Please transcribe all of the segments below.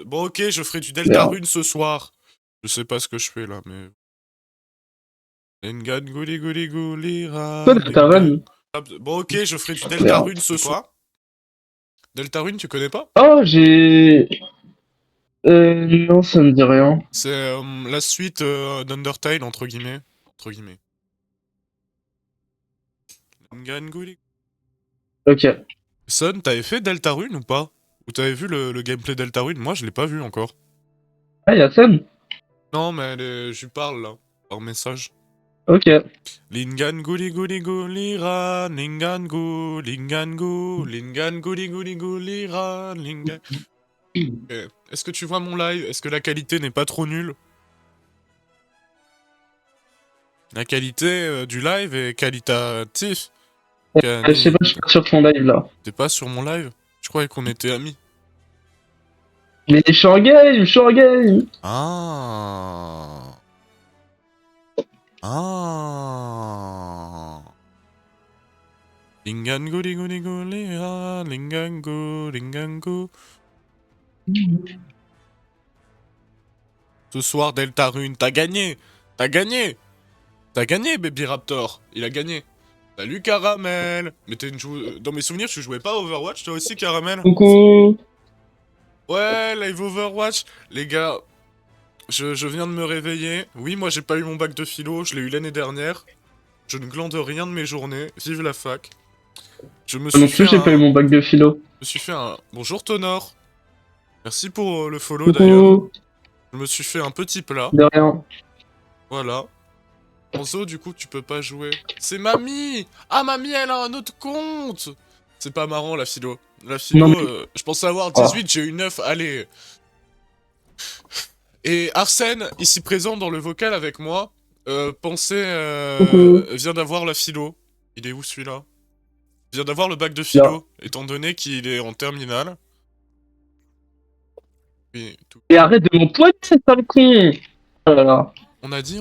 Bon, ok, je ferai du Merde. Deltarune ce soir. Je sais pas ce que je fais là, mais. Lengan gouli gouli gouli Quoi, ra. Deltarune? Bon, ok, je ferai du Merde. Deltarune ce soir. Deltarune, tu connais pas? Oh, j'ai... non, ça me dit rien. C'est la suite d'Undertale, entre guillemets. Entre guillemets. Lengan gouli. Ok. Son, t'avais fait Deltarune ou pas? Ou t'avais vu le gameplay Deltarune? Moi, je l'ai pas vu encore. Ah, y'a Sam? Non, mais je lui parle là, par message. Ok. Lingan gouli gouli gouli ra, lingan gou, lingan gouli gouli ra, lingan. Est-ce que tu vois mon live? Est-ce que la qualité n'est pas trop nulle? La qualité du live est qualitatif. Je sais pas, je suis pas sur ton live, là. T'es pas sur mon live? Je croyais qu'on était amis. Mais je suis en game, je suis en game! Ah. Ah. Lingan gouli gouli gouli ra, lingan gou, lingan gou. Ce soir, Deltarune, t'as gagné! T'as gagné! T'as gagné, Baby Raptor! Il a gagné! Salut, Caramel! Mais t'es une dans mes souvenirs, tu jouais pas à Overwatch, toi aussi, Caramel? Coucou! Ouais, live Overwatch! Les gars, je viens de me réveiller. Oui, moi, j'ai pas eu mon bac de philo, je l'ai eu l'année dernière. Je ne glande rien de mes journées. Vive la fac. Je me Moi suis non fait plus, j'ai pas eu un... mon bac de philo. Je me suis fait un... Bonjour, Tonor! Merci pour le follow, d'ailleurs. Coucou! Je me suis fait un petit plat. De rien. Voilà. Enzo, du coup, tu peux pas jouer. C'est Mamie! Ah, Mamie, elle a un autre compte! C'est pas marrant, la philo. La Non, philo, mais... je pensais avoir Ah. 18, j'ai eu 9, allez. Et Arsène, ici présent dans le vocal avec moi, Coucou! vient d'avoir la philo. Il est où, celui-là? Il vient d'avoir le bac de Là. philo, étant donné qu'il est en terminale. Oui, tout. Et arrête de m'empoigner, sale con! Oh là là. On a dit...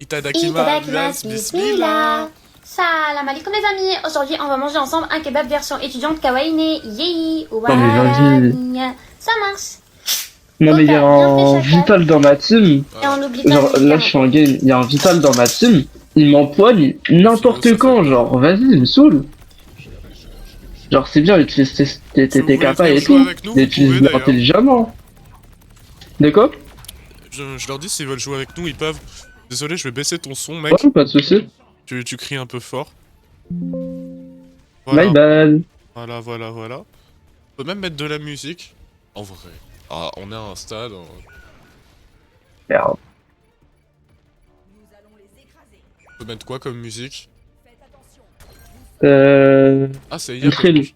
Itadakimasu, bismillah. Salam alaikum les amis. Aujourd'hui, on va manger ensemble un kebab version étudiante kawaii yay. Non, mais vas-y. Ça marche. Non, mais il y a Bien fait, un chacal. Vital dans ma team. Et on n'oublie pas Genre, le là, je suis en game. Il y a un Vital dans ma team. Il m'empoigne n'importe Philo, ça quand. fait Genre, vas-y, il me saule. Genre, c'est bien, utilise tes Si vous voulez capas venir et jouer tout. avec nous, Mais vous pouvez, utilise-le d'ailleurs. intelligemment. De quoi? Je leur dis s'ils veulent jouer avec nous, ils peuvent. Désolé, je vais baisser ton son, mec. Ouais, pas de soucis. Tu cries un peu fort. My Voilà, bad. voilà. On peut même mettre de la musique. En vrai. Ah, on est à un stade. Merde. On peut mettre quoi comme musique? Une Ah, c'est hier. trill.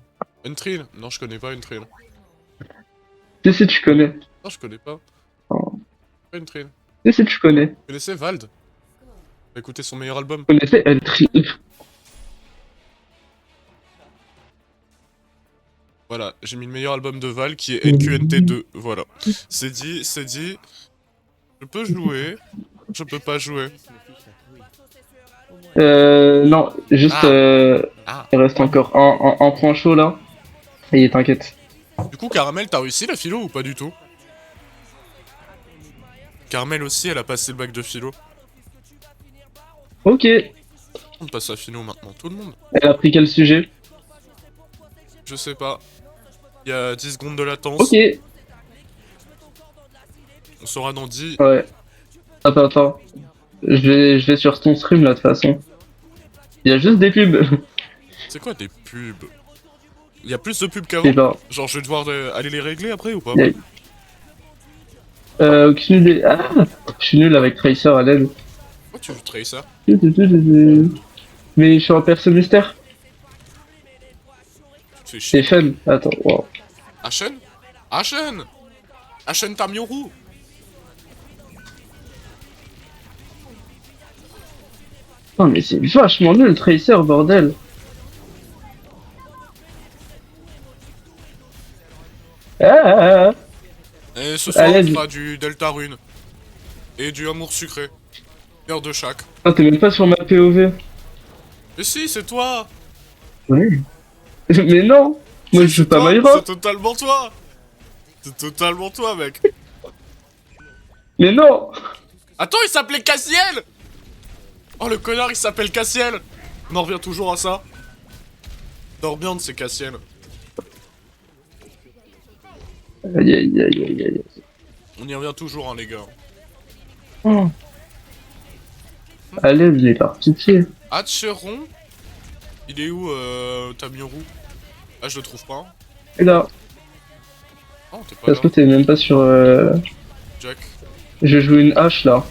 Untrill? Non, je connais pas Untrill. Si, tu connais. Non, je connais pas. Oh. Pas Untrill. Si, tu connais. Vous connaissez Vald? Écoutez son meilleur album. Vous connaissez une trill. Voilà, j'ai mis le meilleur album de Val qui est NQNT2. Voilà. C'est dit, c'est dit. Je peux jouer. Je peux pas jouer. Non, juste, Ah. il reste encore un point chaud là. Et t'inquiète. Du coup, Caramel, t'as réussi la philo ou pas du tout? Caramel aussi, elle a passé le bac de philo. Ok. On passe à philo maintenant, tout le monde. Elle a pris quel sujet? Je sais pas. Il y a 10 secondes de latence. Ok. On saura dans 10. Ouais. Attends. Je vais sur ton stream là de toute façon. Il y a juste des pubs. C'est quoi des pubs? Il y a plus de pubs Je sais qu'avant? pas. Genre, je vais devoir aller les régler après ou pas? Aucune idée. Ah, je suis nul avec Tracer à l'aide. Pourquoi tu joues Tracer? Mais je suis un perso mystère. Tu te fais C'est chier. fun. Attends, wow. Ashen? Ashen! Ashen Tamioru! Non mais c'est vachement nul Tracer, bordel. Ah. Et ce soir, Allez, on fera du Deltarune. Et du amour sucré. Heure de chaque. Ah, t'es même pas sur ma POV. Mais si, c'est toi! Oui. Mais non. Moi je C'est joue pas toi, Myra. c'est totalement toi! C'est totalement toi, mec. Mais non! Attends, il s'appelait Cassiel. Oh, le connard, il s'appelle Cassiel. On en revient toujours à ça. Dormiante, c'est Cassiel. Aïe aïe aïe aïe aïe. On y revient toujours, hein, les gars. Oh. Allez, vous avez par pitié. Hatcheron. Il est où, Tamioru? Ah, je le trouve pas. Et là, Oh, t'es pas parce là. que t'es même pas sur. Jack. Je joue une hache là.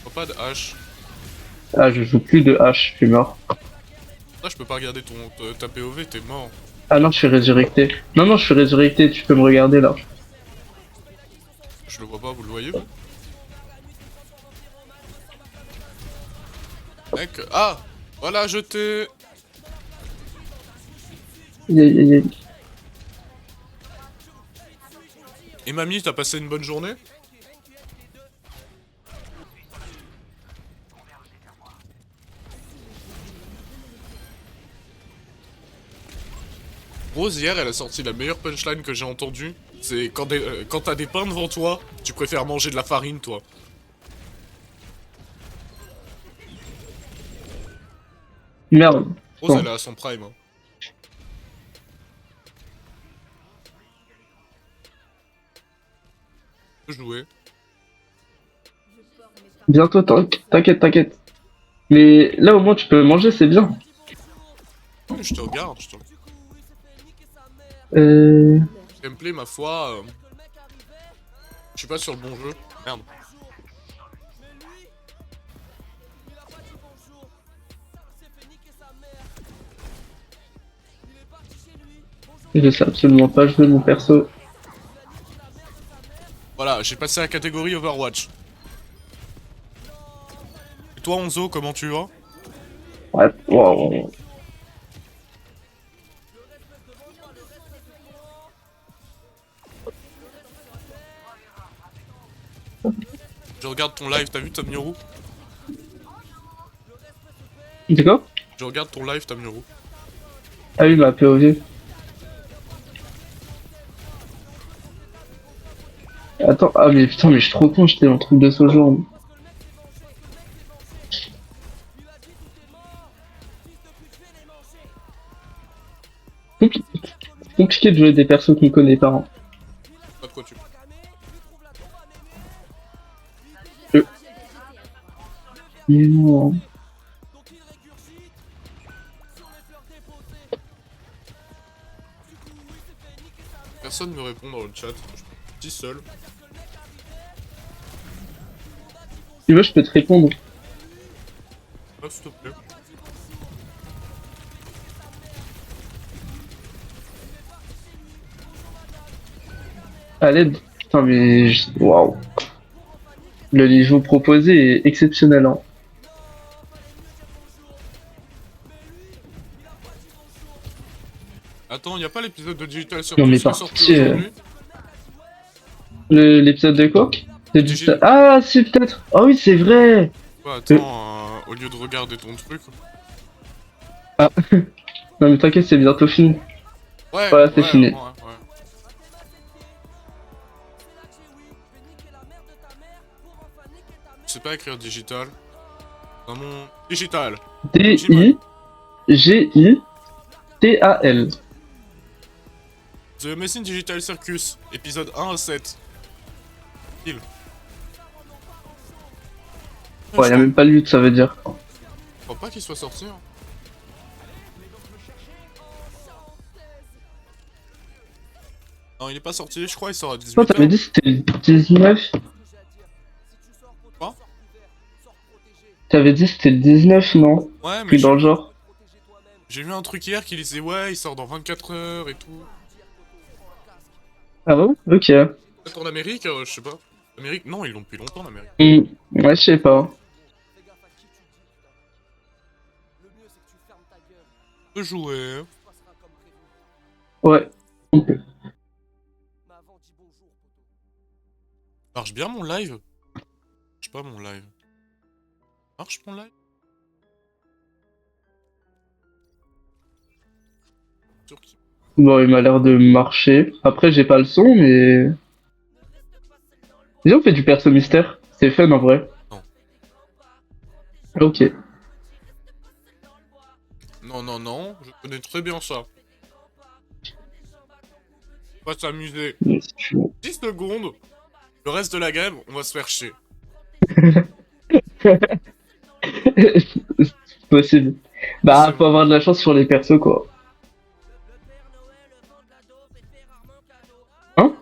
Oh, pas de hache. Ah, je joue plus de hache, je suis mort. Ah, je peux pas regarder ta POV, t'es mort. Ah non, je suis résurrecté. Non, non, je suis résurrecté, tu peux me regarder là. Je le vois pas, vous le voyez, vous? Mec, ah! Voilà, jeté! Aïe aïe aïe aïe. Et mamie, t'as passé une bonne journée? Rose, hier, elle a sorti la meilleure punchline que j'ai entendue. C'est quand t'as des pains devant toi, tu préfères manger de la farine, toi. Merde. Rose, Bon. elle est à son prime. Hein. Peux jouer. Bientôt, t'inquiète, t'inquiète. Mais là au moins tu peux manger, c'est bien. Oui, je te regarde, je te... Euh... Gameplay, ma foi... Je suis pas sur le bon jeu. Merde. Je sais absolument pas jouer mon perso. Voilà, j'ai passé la catégorie Overwatch. Et toi, Onzo, comment tu vas? Ouais, wow. Je regarde ton live, t'as vu Tamioru? C'est quoi? Je regarde ton live, Tamioru. Ah oui, ma POV. Attends, ah mais putain, mais je suis trop con, j'étais dans le truc de Sojourn. Compli- Compliqué de jouer des persos qu'on connaît pas. Hein. Pas de quoi tu... Mais non. Personne me répond dans le chat. Je suis petit seul. Tu veux, je peux te répondre. Ah, s'il te plaît. À l'aide. Putain, mais. Waouh. Le niveau proposé est exceptionnel. Hein. Attends, y a pas l'épisode de Digital Non, mais Circus qui est par sorti pitié. aujourd'hui? L'épisode de quoi? C'est du... Digi- Ah, si, peut-être. Ah oui, c'est vrai. Ouais, attends, au lieu de regarder ton truc... Ah. Non, mais t'inquiète, c'est bientôt fini. Ouais, Voilà, c'est ouais, fini. ouais. Je sais pas écrire digital. Dans mon... Digital. D-I-G-I-T-A-L. The Amazing Digital Circus, épisode 1 à 7. Pile. Ouais, y'a même pas le 8, ça veut dire. Je crois pas qu'il soit sorti. Hein. Non, il est pas sorti, je crois il sort à 18h. Toi, t'avais dit que c'était le 19. Quoi? T'avais dit que c'était le 19, non? Ouais, mais Puis dans le genre. j'ai vu un truc hier qui disait ouais, il sort dans 24 heures et tout. Ah ouais? Ok. Peut-être en Amérique, je sais pas. Amérique? Non, ils l'ont depuis longtemps en Amérique. Ouais, je sais pas. Peut jouer. Ouais. On peut. Marche bien mon live? Marche pas mon live. Marche mon live? Sûr qu'il- Bon, il m'a l'air de marcher. Après, j'ai pas le son, mais... Viens, on fait du perso mystère. C'est fun en vrai. Non. Ok. Non, non, non, je connais très bien ça. On va s'amuser. Mais si tu veux. 10 secondes, le reste de la game, on va se faire chier. C'est possible. Bah, faut avoir de la chance sur les persos, quoi. Hein?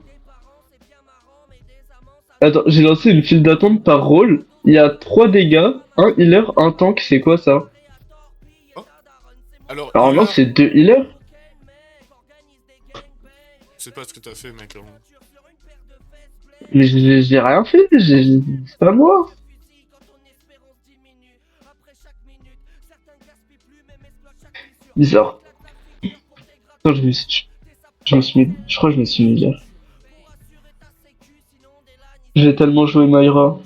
Attends, j'ai lancé une file d'attente par rôle. Il y a 3 dégâts, un healer, un tank. C'est quoi ça? Alors, Normalement, healer, c'est 2 healers. je sais pas ce que t'as fait, mec. Hein. Mais j'ai rien fait. C'est pas moi. Bizarre. Attends, je crois que je me suis mis là. J'ai tellement joué Myra.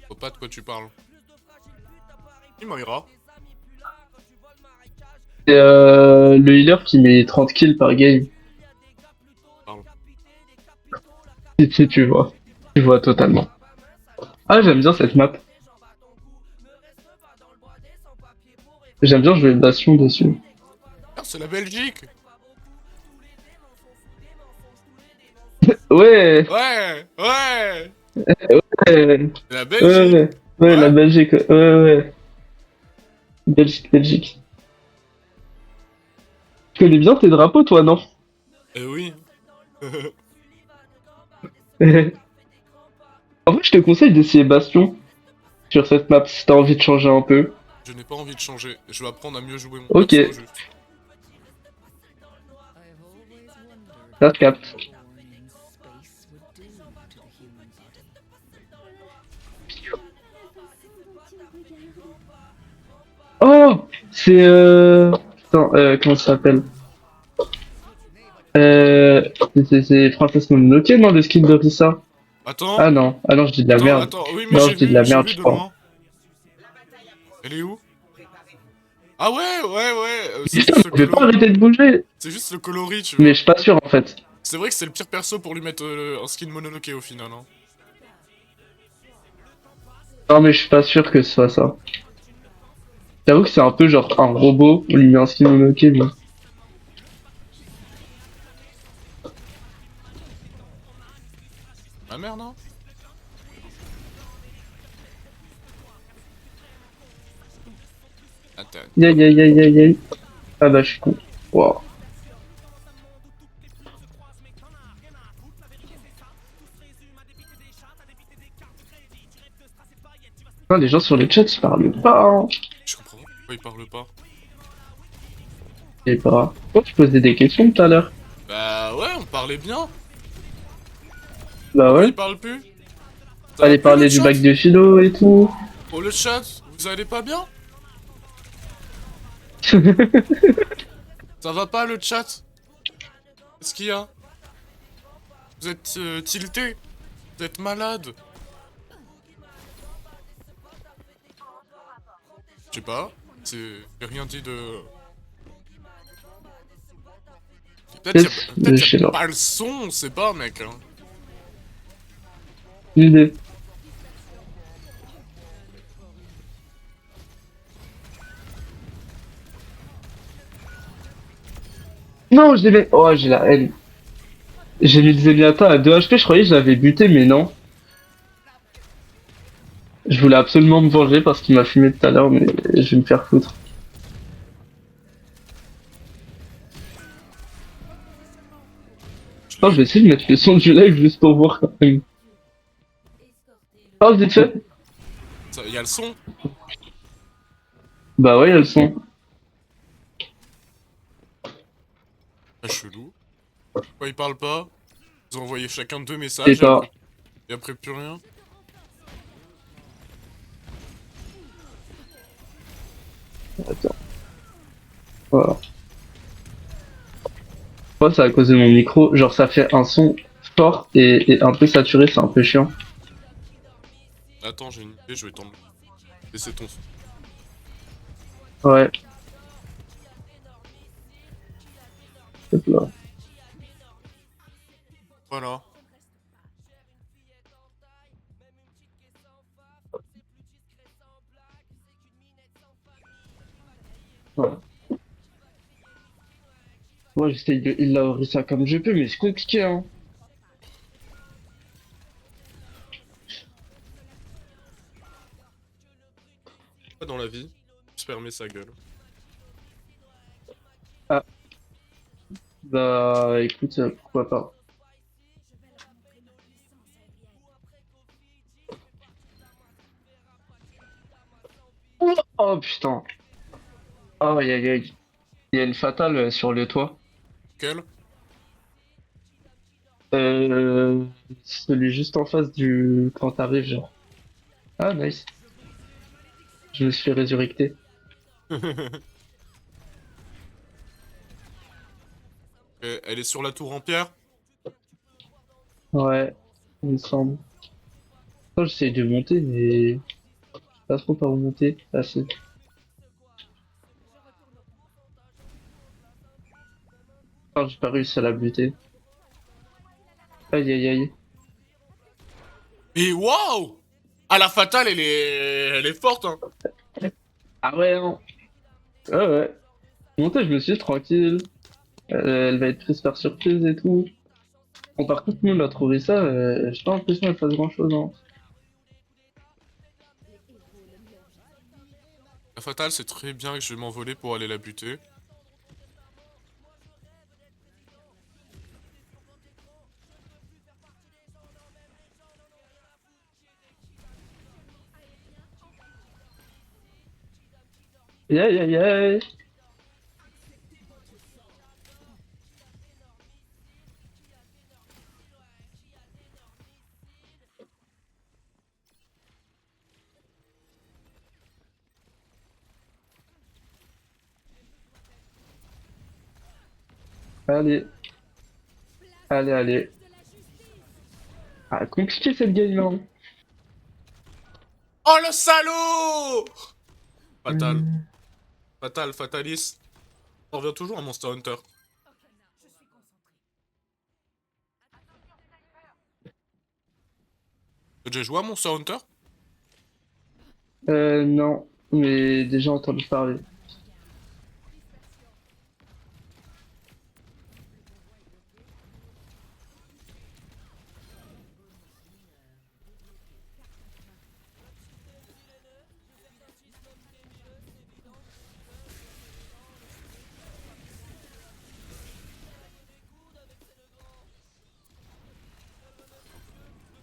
Je vois pas de quoi tu parles. Il m'ira. C'est le healer qui met 30 kills par game. Pardon. Si tu vois. Tu vois totalement. Ah, j'aime bien cette map. J'aime bien jouer Bastion dessus. Ah, c'est la Belgique. Ouais, Ouais, ouais. ouais, C'est la ouais, Belgique. ouais, ouais, la Ouais. Belgique, ouais, ouais. Belgique, Belgique. Tu connais bien tes drapeaux, toi, non? Eh oui. En fait, je te conseille d'essayer Bastion sur cette map si t'as envie de changer un peu. Je n'ai pas envie de changer. Je vais apprendre à mieux jouer mon Ok, perso juste. ça se capte. Oh, c'est Putain, comment ça s'appelle? C'est Princess Mononoke, non, le skin de Risa? Attends, Ah non, je dis de la attends, merde. attends. Oui, mais Non, je dis de la j'ai merde, vu je de crois. loin. Elle est où? Ah ouais, ouais, ouais. C'est Putain, juste le je vais pas coloris. arrêter de bouger. C'est juste le coloris, tu Mais vois. je suis pas sûr, en fait. C'est vrai que c'est le pire perso pour lui mettre un skin Mononoke au final. Hein. Non, mais je suis pas sûr que ce soit ça. J'avoue que c'est un peu genre un robot, on lui met un skin Mononoke, mais... Ma mère, non? Attends. Aïe aïe aïe aïe aïe. Ah bah, je suis con. Wow. Ah, les gens sur le chat, ils parlent pas, hein. Je comprends pas pourquoi il parle pas. Je sais pas. Pourquoi tu posais des questions tout à l'heure? Bah ouais, on parlait bien. Bah Pourquoi ouais. il parle plus? Ça va Fallait plus le parler du chat? bac de philo et tout. Oh le chat, vous allez pas bien? Ça va pas le chat? Qu'est-ce qu'il y a? Vous êtes tilté? Vous êtes malade? Je sais pas. J'ai rien dit de... Peut-être Je sais y a pas. pas le son, on sait pas mec. Hein. Une idée. Non, je l'ai... Oh, j'ai la haine. J'ai mis le Zenyatta à 2 HP, je croyais que je l'avais buté, mais non. Je voulais absolument me venger parce qu'il m'a fumé tout à l'heure, mais je vais me faire foutre. Oh, je vais essayer de mettre le son du live juste pour voir quand même. Oh, vite fait. Y a le son? Bah ouais, elles sont. Ah, chelou. Pourquoi il parle pas? Vous envoyez chacun 2 Je messages sais pas. et après plus rien? Attends. Voilà. Moi, c'est à cause de mon micro. Genre, ça fait un son fort et un peu saturé, c'est un peu chiant. Attends, j'ai une idée, je vais t'en... Laisser ton son. Ouais. truc là. Voilà. Voilà. Moi, j'essaye de heal la Orisa comme je peux, mais c'est compliqué, hein. Pas dans la vie. Se fermer sa gueule. Ah, bah, écoute, pourquoi pas. Oh putain. Oh, aïe aïe aïe. Il y a une fatale sur le toit. Quel? Celui juste en face du... Quand t'arrives, genre. Ah, nice. Je me suis fait résurrecter. Elle est sur la tour en pierre? Ouais, il me semble. Moi, j'essaie de monter, mais... Pas trop par où monter. Ah, si. Oh, j'ai pas réussi à la buter. Aïe aïe aïe. Et waouh! Ah, la fatale, elle est forte, hein! Ah ouais, non. Ah ouais. Monter, je me suis dit, tranquille. Elle va être prise par surprise et tout. Bon, par contre, nous, on a trouvé ça, j'ai pas l'impression qu'elle fasse grand chose, hein. La fatale, c'est très bien que je vais m'envoler pour aller la buter. Aïe aïe aïe aïe. Allez, allez, allez. Ah, compliqué cette game, hein. Oh, le salaud! Fatale. Hmm. Fatale, fatalis. On revient toujours à Monster Hunter. T'as déjà joué à Monster Hunter? Non, mais déjà entendu parler.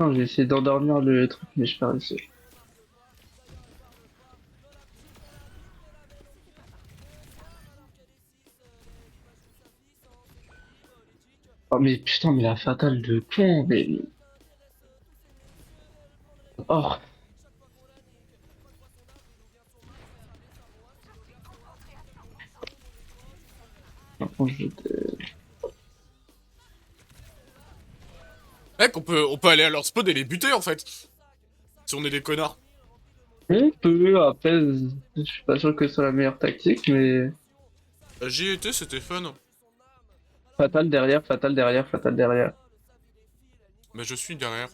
Non, j'ai essayé d'endormir le truc, mais je pas réussi. Oh, mais putain, mais la fatale de con, mais... Oh, par contre, Mec, on peut aller à leur spawn et les buter, en fait. Si on est des connards. On peut, après, je suis pas sûr que ce soit la meilleure tactique, mais... J'y étais, c'était fun. Fatale derrière, fatale derrière, fatale derrière. Mais je suis derrière.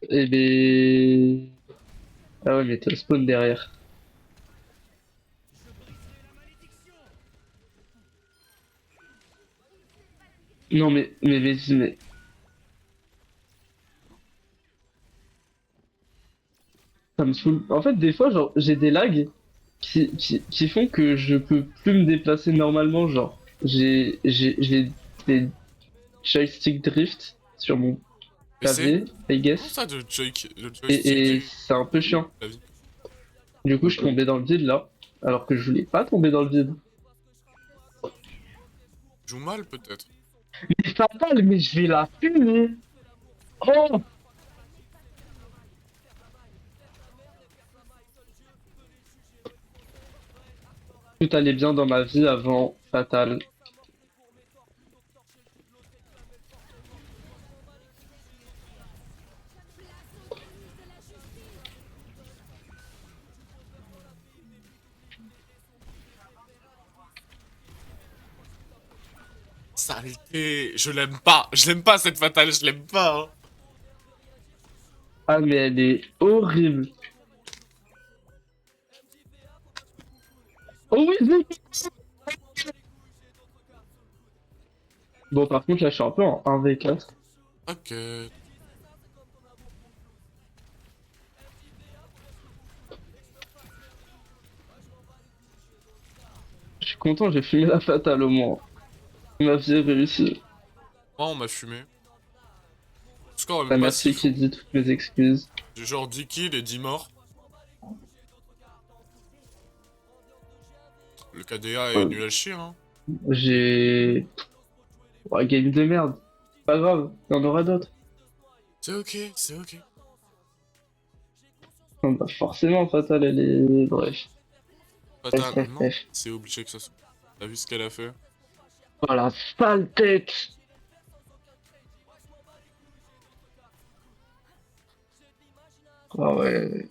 Eh ben... Ah ouais, mais t'as le spawn derrière. Non, mais... Ça me saoule. En fait, des fois, genre, j'ai des lags qui font que je peux plus me déplacer normalement. Genre, j'ai des joystick drift sur mon Et c'est... clavier, I Comment guess. ça, le joystick Et du... c'est un peu chiant. la vie? Du coup, je tombais dans le vide là. Alors que je voulais pas tomber dans le vide. Joue mal, peut-être. C'est fatal, mais je vais la fumer. Oh! Tout allait bien dans ma vie avant fatal. Saleté. Je l'aime pas. Je l'aime pas cette fatale, je l'aime pas. Hein. Ah, mais elle est horrible. Oh oui, oui. Bon, par contre, là, je suis un peu en 1v4. Ok. Je suis content, j'ai fumé la fatale au moins. Ma vie est réussie. Moi, on m'a fumé. Le score est Bah, même pas si merci fou. qui dit toutes mes excuses. J'ai genre 10 kills et 10 morts. Le KDA est Ouais. nul à chier, hein. J'ai... Ouais, game de merde. Pas grave, il y en aura d'autres. C'est ok, c'est ok. Non, bah forcément, Fatal, elle est... Bref. Bref, Fatal, bref, non. bref. C'est obligé que ça soit. T'as vu ce qu'elle a fait? Oh la sale tête. Ah ouais.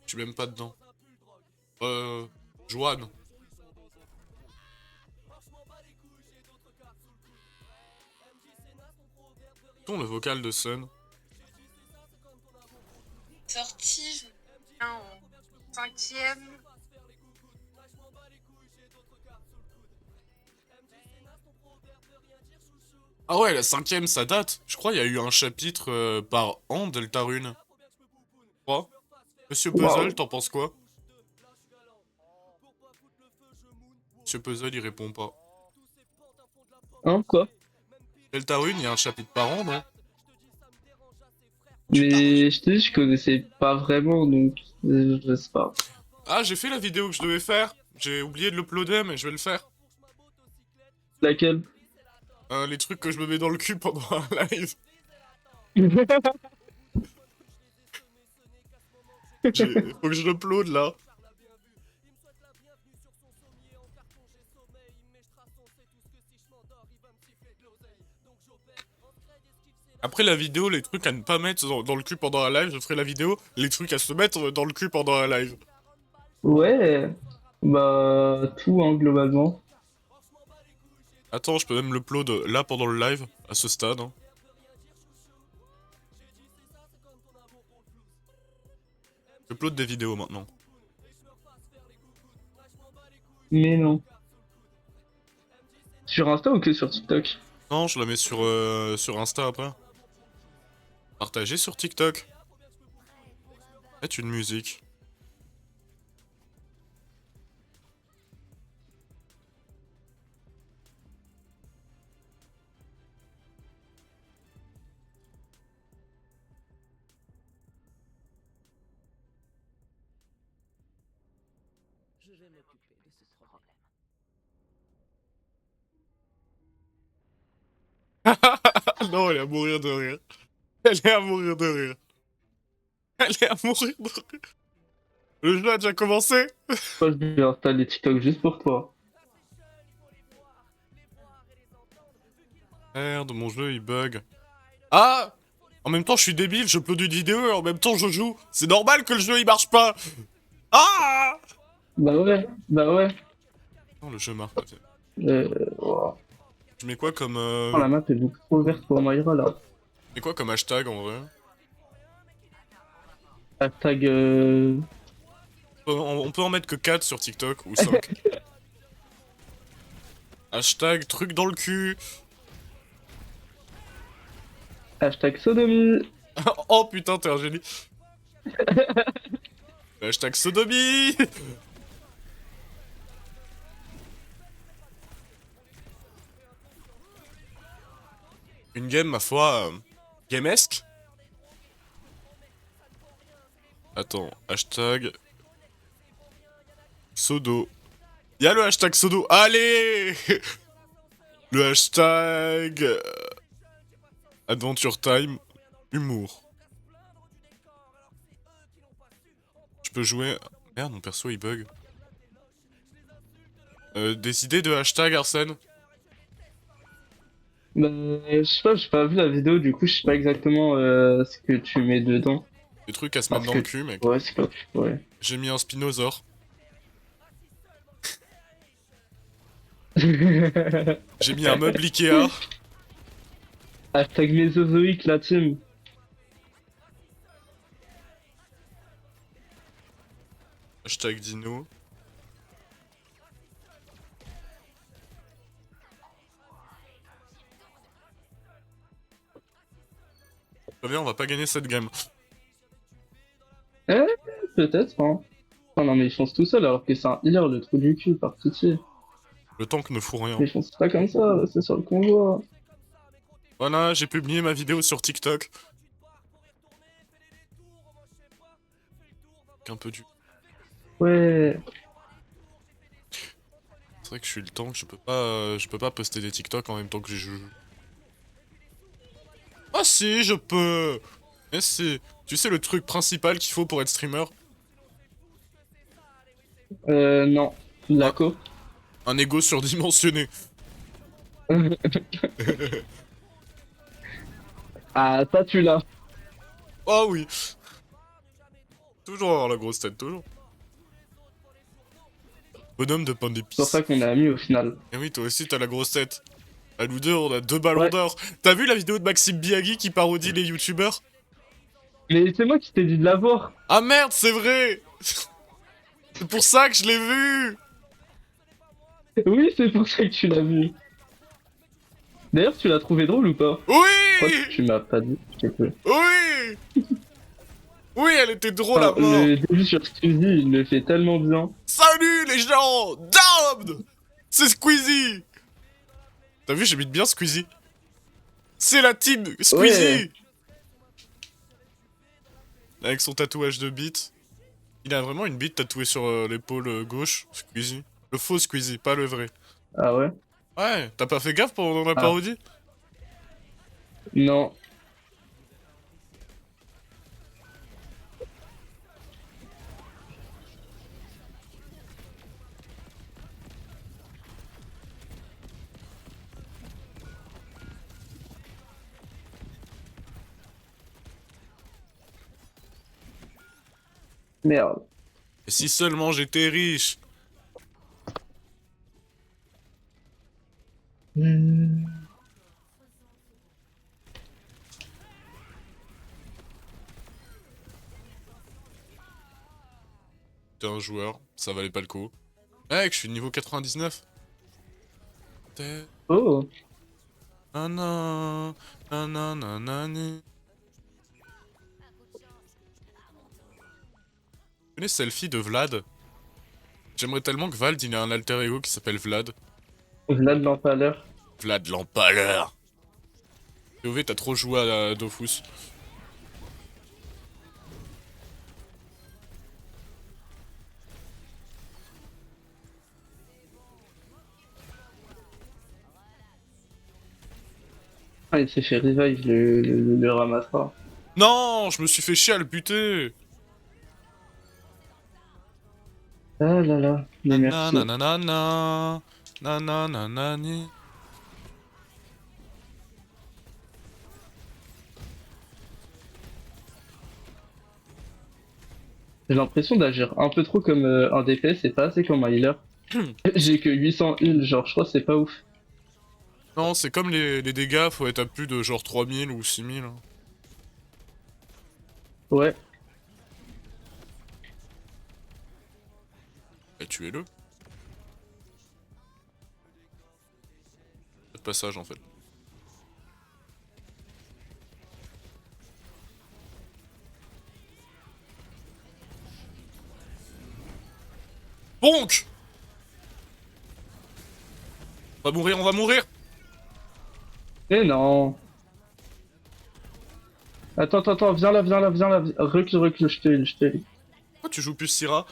Je suis même pas dedans. Joanne. Ton le vocal de Sun. Sortie, je viens en cinquième. Ah ouais, la cinquième, ça date. Je crois qu'il y a eu un chapitre par an Deltarune. Je crois. Monsieur Puzzle, Waouh. t'en penses quoi? Monsieur Puzzle, il répond pas. Hein, quoi? Deltarune, il y a un chapitre par an, non? Mais je te dis, je connaissais pas vraiment, donc je sais pas. Ah, j'ai fait la vidéo que je devais faire. J'ai oublié de l'uploader, mais je vais le faire. Laquelle? Les trucs que je me mets dans le cul pendant un live. Faut que je l'upload, là. Après la vidéo, les trucs à ne pas mettre dans le cul pendant un live, je ferai la vidéo, les trucs à se mettre dans le cul pendant un live. Ouais, bah tout hein, globalement. Attends, je peux même l'upload là pendant le live, à ce stade. Hein. J'upload des vidéos maintenant. Mais non. Sur Insta ou que sur TikTok? Non, je la mets sur Insta après. Partager sur TikTok. Mettre une musique. Je vais m'occuper de ce problème. Non, elle est à mourir de rire. Elle est à mourir de rire. Elle est à mourir de rire. Le jeu a déjà commencé. Moi, je vais installer TikTok juste pour toi. Merde, mon jeu il bug. Ah! En même temps, je suis débile, je upload une vidéo et en même temps je joue. C'est normal que le jeu il marche pas. Ah! Bah ouais, bah ouais. Non, le jeu marche pas. Tiens. Oh, Je mets quoi comme la map est beaucoup trop verte pour Myra là. je mets quoi comme hashtag en vrai? Hashtag On peut en mettre que 4 sur TikTok ou 5. Hashtag truc dans le cul. hashtag sodomie. Oh putain, t'es un génie. Hashtag sodomie. Une game, ma foi, gamesque. Attends, hashtag Sodo. Y'a le hashtag Sodo. Allez. Le hashtag Adventure Time Humour. Je peux jouer... Merde, mon perso il bug. Des idées de hashtag Arsène? Bah, je sais pas, j'ai pas vu la vidéo, du coup, je sais pas exactement ce que tu mets dedans. Des trucs à se mettre Parce dans le que- cul, mec. Ouais, c'est pas. Ouais. J'ai mis un Spinosaur. J'ai mis un meuble Ikea. Hashtag Mésozoïque, la team. Hashtag Dino. Très bien, on va pas gagner cette game. Peut-être, hein. Oh non, mais ils foncent tout seuls alors que c'est un healer, le trou du cul, par pitié. Le tank ne fout rien. Mais ils foncent pas comme ça, c'est sur le convoi. Voilà, j'ai publié ma vidéo sur TikTok. Avec un peu du... Ouais. C'est vrai que je suis le tank, je peux pas poster des TikTok en même temps que je joue. Ah si, je peux. Mais si. Tu sais le truc principal qu'il faut pour être streamer? Non. La co. Un ego surdimensionné. Ah, ça tu l'as. Oh oui. Toujours avoir la grosse tête, toujours. Bonhomme de pain C'est pour d'épices. ça qu'on est amis au final. Et oui, toi aussi t'as la grosse tête. À nous deux, on a 2 ballons Ouais. d'or. T'as vu la vidéo de Maxime Biagui qui parodie les youtubeurs? Mais c'est moi qui t'ai dit de l'avoir. Ah merde, c'est vrai. C'est pour ça que je l'ai vu. Oui, c'est pour ça que tu l'as vu. D'ailleurs, tu l'as trouvé drôle ou pas? Pourquoi Oui. tu m'as pas dit, s'il te plaît. Oui. Oui, elle était drôle à Enfin, mort. le début sur Squeezie, il le fait tellement bien. Salut les gens. Damned. C'est Squeezie. T'as vu, j'imite bien Squeezie. C'est la team Squeezie. Ouais. Avec son tatouage de bite. Il a vraiment une bite tatouée sur l'épaule gauche, Squeezie. Le faux Squeezie, pas le vrai. Ah ouais? Ouais, t'as pas fait gaffe pendant la Ah. parodie? Non. Merde. Et si seulement j'étais riche. T'es un joueur, ça valait pas le coup. Mec, je suis niveau 99. T'es... Oh. Nana, nanananani. Tu connais Selfie de Vlad? J'aimerais tellement que Vald il ait un alter ego qui s'appelle Vlad. Vlad l'empaleur. Vlad l'empaleur. POV, t'as trop joué à Dofus. Ah, il s'est fait revive, le ramassera. Non, je me suis fait chier à le buter. Ah là là, mais merci. Nananana, nanananani. J'ai l'impression d'agir un peu trop comme un DPS et pas assez comme un healer. J'ai que 800 heal, genre je crois que c'est pas ouf. Non, c'est comme les dégâts, faut être à plus de genre 3000 ou 6000. Hein. Ouais. Et tuez-le. Pas de passage en fait. Bonk! On va mourir, on va mourir! Eh non. Attends, viens là. Recule, je te heal. Pourquoi tu joues plus Syrah?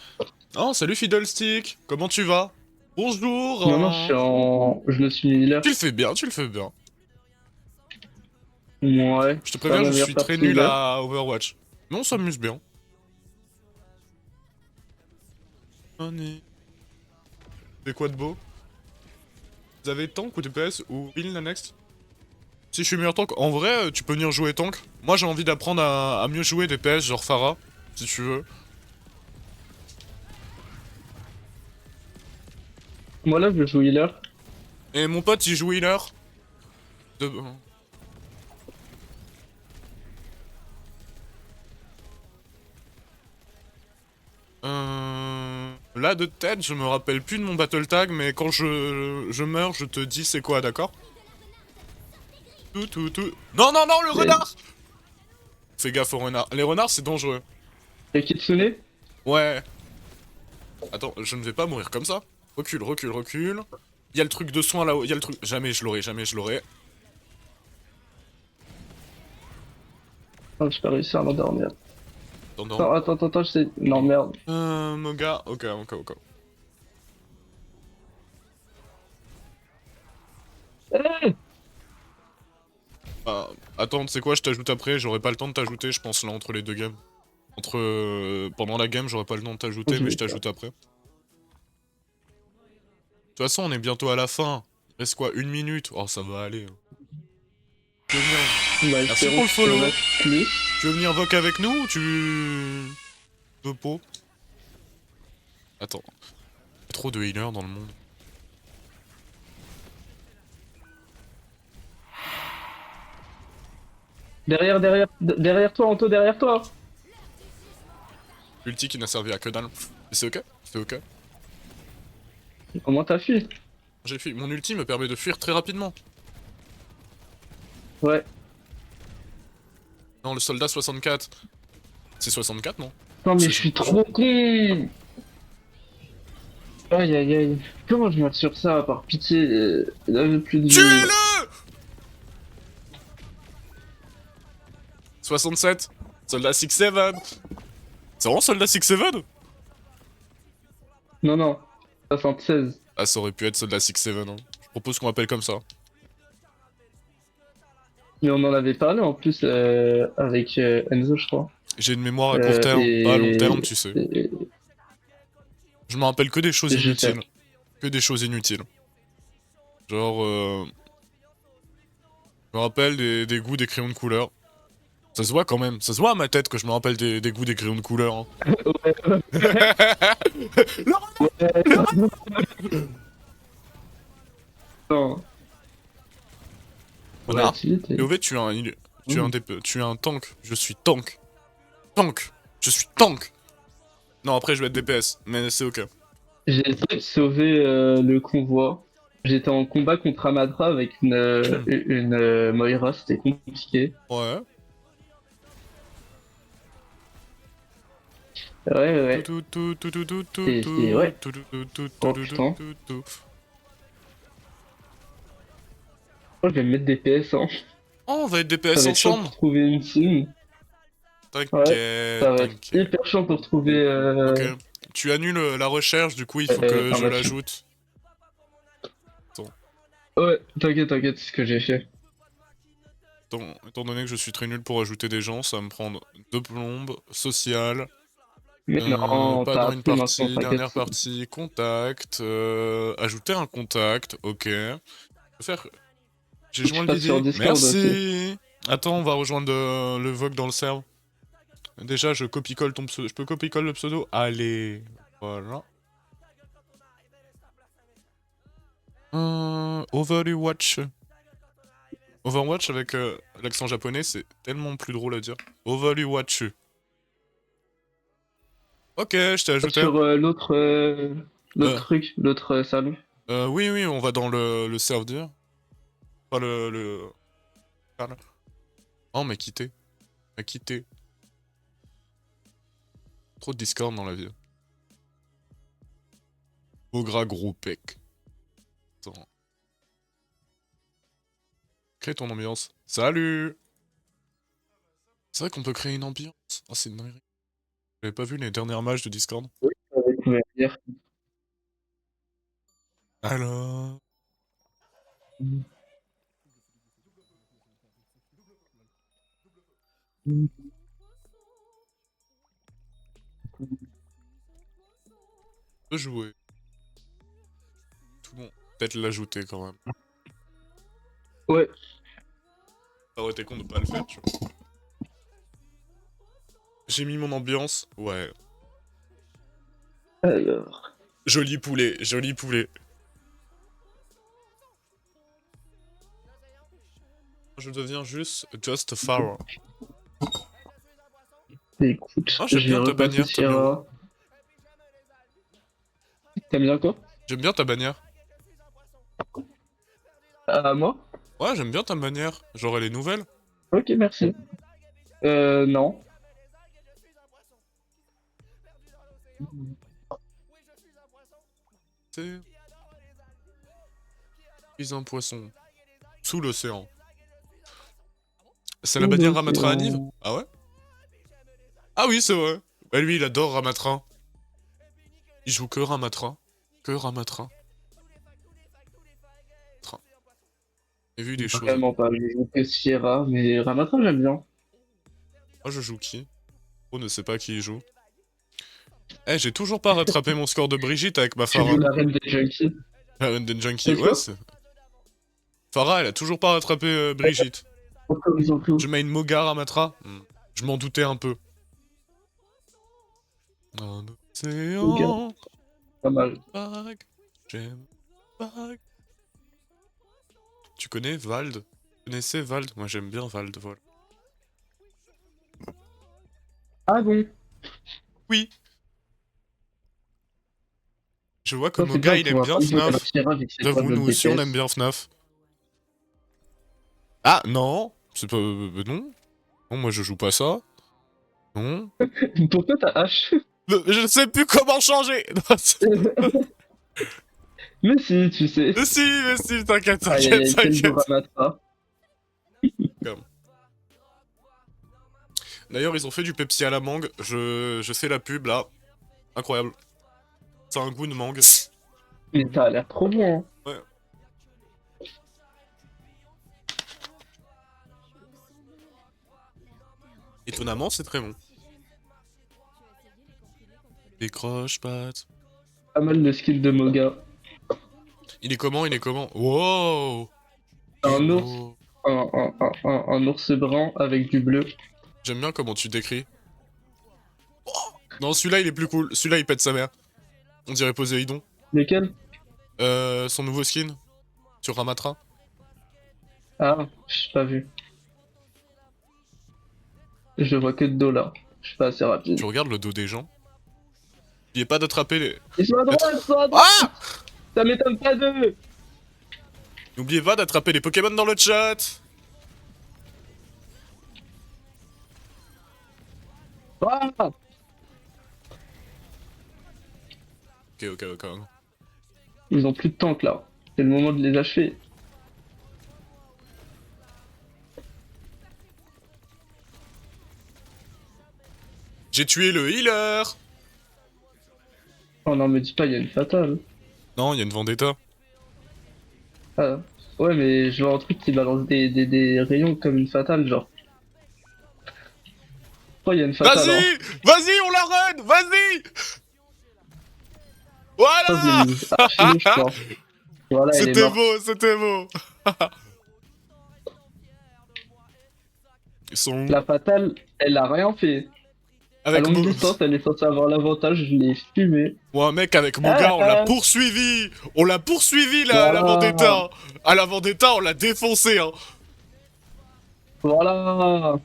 Oh, salut Fiddlestick! Comment tu vas? Bonjour! Non, je me suis mis healer. Tu le fais bien, tu le fais bien. Ouais. Je te Pas préviens, ma je meilleure suis très partie nul healer. à Overwatch. Mais on s'amuse bien. Allez. C'est quoi de beau? Vous avez tank ou DPS ou heal la next? Si je suis meilleur tank, en vrai, tu peux venir jouer tank. Moi, j'ai envie d'apprendre à mieux jouer DPS, genre Pharah, si tu veux. Moi là, je joue healer. Et mon pote, il joue healer. De... Là, de tête, je me rappelle plus de mon battle tag, mais quand je meurs, je te dis c'est quoi, d'accord? Tout. Non, non, non, le Mais- renard! Fais gaffe aux renards. Les renards, c'est dangereux. Et Kitsune? Ouais. Attends, je ne vais pas mourir comme ça. Recule. Il y a le truc de soin là-haut, il y a le truc... Jamais je l'aurai. Oh, j'ai pas réussi à m'endormir. Attends. Non, attends, je sais. Non, merde. Moga, ok. Eh Attends, tu sais quoi, je t'ajoute après, j'aurai pas le temps de t'ajouter, je pense, là, entre les deux games. Pendant la game, j'aurai pas le temps de t'ajouter, Ok. mais je t'ajoute après. De toute façon, on est bientôt à la fin. Il reste quoi, 1 minute? Oh, ça va aller. Tu veux venir, Bah, Merci espérons pour le que follow. ça va plus. tu veux venir voc avec nous ou tu... De pot? Attends. Il y a trop de healers dans le monde. Derrière toi, Anto, derrière toi. Ulti qui n'a servi à que dalle. Mais c'est ok. Comment t'as fui? J'ai fui. Mon ulti me permet de fuir très rapidement. Ouais. Non, le soldat 64. C'est 64, non? Non, mais C'est- je suis trop con. Aïe. Comment je mate sur ça, par pitié? Là, plus de vie. Tuez-le! 67. Soldat 6-7. C'est vraiment soldat 6-7? Non. 76. Ah, ça aurait pu être soldat 6-7, hein. Je propose qu'on m'appelle comme ça. Mais on en avait parlé en plus avec Enzo, je crois. J'ai une mémoire à court terme, pas à long terme, tu sais. et- Je me rappelle que des choses Je sais. inutiles. Que des choses inutiles. Genre, je me rappelle des goûts des crayons de couleur. Ça se voit quand même, ça se voit à ma tête que je me rappelle des goûts des crayons de couleur. Hein. Non. Renard. Volatilité. POV, tu es un tank. Je suis tank. Je suis tank. Non, après je vais être DPS, mais c'est ok. J'ai essayé de sauver le convoi. J'étais en combat contre Amadra avec une Moira, c'était compliqué. Ouais. Ouais. Ouais. Oh, putain. Je vais me mettre des PS, hein. Oh, on va être Ça DPS va être chaud ensemble. pour trouver une team. T'inquiète, Ça va être t'inquiète. hyper chiant pour trouver. Ok. Tu annules la recherche, du coup il faut que je information. l'ajoute. Ouais, t'inquiète, c'est ce que j'ai fait. Étant donné que je suis très nul pour ajouter des gens, ça va me prendre 2 plombes, social, Mais non, pas t'as dans une appris partie, maintenant, dernière t'inquiète. partie, contact, ajouter un contact, ok. Je vais faire... J'ai Tu joint passes sur l'idée, Discord merci. Attends, on va rejoindre le Vogue dans le serve. Déjà, je copie-colle ton pseudo, je peux copie-colle le pseudo? Allez, voilà. Overwatch. Overwatch avec l'accent japonais, c'est tellement plus drôle à dire. Overwatch. Ok, je t'ai ajouté. Sur l'autre Euh. truc, l'autre salon. Oui, on va dans le serveur. Pas le... Oh, m'a quitté. Trop de Discord dans la vie. Beau gras gros pec. Attends. Crée ton ambiance. Salut! C'est vrai qu'on peut créer une ambiance. Oh, c'est une dinguerie. J'avais pas vu les dernières matchs de Discord. J'avais découvert hier. Alors... On peut jouer. Tout le monde. Peut-être l'ajouter quand même. Ouais. Ça aurait été con de pas le faire, tu vois. J'ai mis mon ambiance. Ouais. Alors. Joli poulet. Je deviens just a Pharaoh. Écoute, Ah, j'aime je vais bien ta repasser bannière, Sierra. T'aimes bien quoi? J'aime bien ta bannière. Ah, moi? Ouais, j'aime bien ta bannière. Genre, elle est nouvelle. Ok, merci. Non. C'est... Suis un poisson. Sous l'océan. C'est la Ouh, bannière Ramattra Aniv? l'océan. Ah ouais? Ah oui, c'est vrai. Bah lui, il adore Ramattra. Il joue que Ramattra. Que Ramattra. J'ai vu des choses. Vraiment pas, je joue que Sierra, mais Ramatra j'aime bien. Moi, je joue qui? On ne sait pas qui il joue. Eh, j'ai toujours pas rattrapé mon score de Brigitte avec ma Tu joues Farah. la reine des junkies. La Reine des Junkies. C'est Ouais, quoi? c'est... Farah, elle a toujours pas rattrapé Brigitte. Encore ils ont pris. Je mets une Mogar Ramatra. Je m'en doutais un peu. Un océan Pas mal. vague, j'aime vague. Tu connais Vald? Vous connaissez Vald? Moi j'aime bien Vald, voilà. Ah bon? Oui. Je vois que Ça c'est bien, Moga on il aime pourra bien pas jouer à la FNAF. Sierra vu que c'est pas J'avoue, de nous notre aussi on aime DPS. bien FNAF. Ah non, c'est pas... non. Non, moi je joue pas ça. Non. Pourquoi t'as H? Je ne sais plus comment changer. Non, Mais si, tu sais. mais si, t'inquiète, Aïe aïe t'inquiète, aïe, quel beau t'inquiète. Ramatra. Comme. D'ailleurs, ils ont fait du Pepsi à la mangue. Je fais la pub là. Incroyable. C'est un goût de mangue. Mais ça a l'air trop bon, hein. Ouais. Étonnamment, c'est très bon. Décroche, patte. Pas mal de skills de Moga. Il est comment? Il est comment? Wow! Il est Un ours, beau. un ours brun avec du bleu. J'aime bien comment tu décris. Oh non, celui-là, il est plus cool. Celui-là, il pète sa mère. On dirait Poséidon. Lesquels? Son nouveau skin. Sur Ramatra. Ah, j'ai pas vu. Je vois que de dos là. Je suis pas assez rapide. Tu regardes le dos des gens. N'oubliez pas d'attraper les... Ils sont à droite, ils sont à droite! Ah! Ça m'étonne pas d'eux! N'oubliez pas d'attraper les Pokémon dans le chat. Ah! Ok. Ils ont plus de tank là. C'est le moment de les achever. J'ai tué le healer. Oh non, me dis pas, il y a une fatale. Non, il y a une vendetta. Ah. Ouais, mais je vois un truc qui balance des rayons comme une fatale, genre. Oh, il y a une fatale, hein. Vas-y! Vas-y, on la run! Vas-y! Ça, je l'ai Voilà! mise archi low, je crois. Voilà, elle est C'était morte. beau, c'était beau! Ils sont où? La fatale, elle a rien fait. À Avec longue Mo... distance, elle est censée avoir l'avantage, je l'ai fumé. Moi, mec, avec Moga, on l'a Ah, poursuivi! On l'a poursuivi, la voilà, vendetta! À la vendetta, on l'a défoncé, hein! voilà.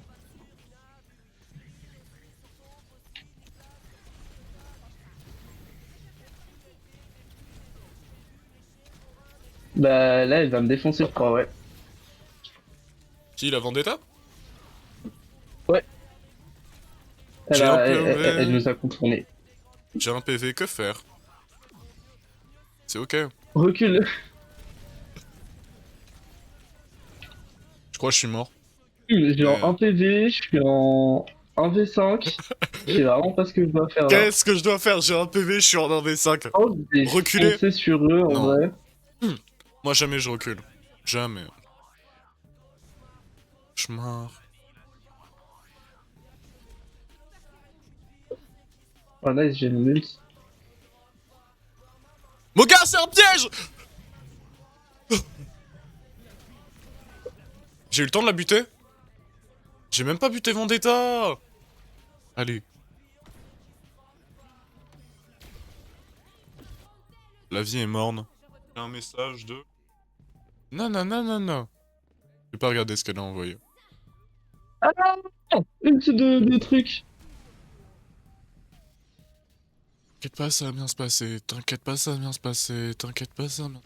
Bah là, elle va me défoncer, je crois, ouais. Qui, la vendetta? Ouais, J'ai un elle PV. nous a contourné. J'ai un PV, que faire? C'est ok. Recule. Je crois que je suis mort. J'ai en 1 PV, je suis en 1v5. Je sais vraiment pas ce que je dois faire là. Qu'est-ce que je dois faire? J'ai un PV, je suis en 1v5. Oh, je vais Reculer? foncer sur eux en Non. vrai. Moi, jamais je recule. Jamais. Je meurs. Oh nice, j'ai une ult. Moga, c'est un piège! J'ai eu le temps de la buter? J'ai même pas buté Vendetta! Allez. La vie est morne. J'ai un message de... Non. J'ai pas regardé ce qu'elle a envoyé. Ah, une petite de trucs. T'inquiète pas, ça va bien se passer. T'inquiète pas, ça va bien se passer. T'inquiète pas, ça va bien...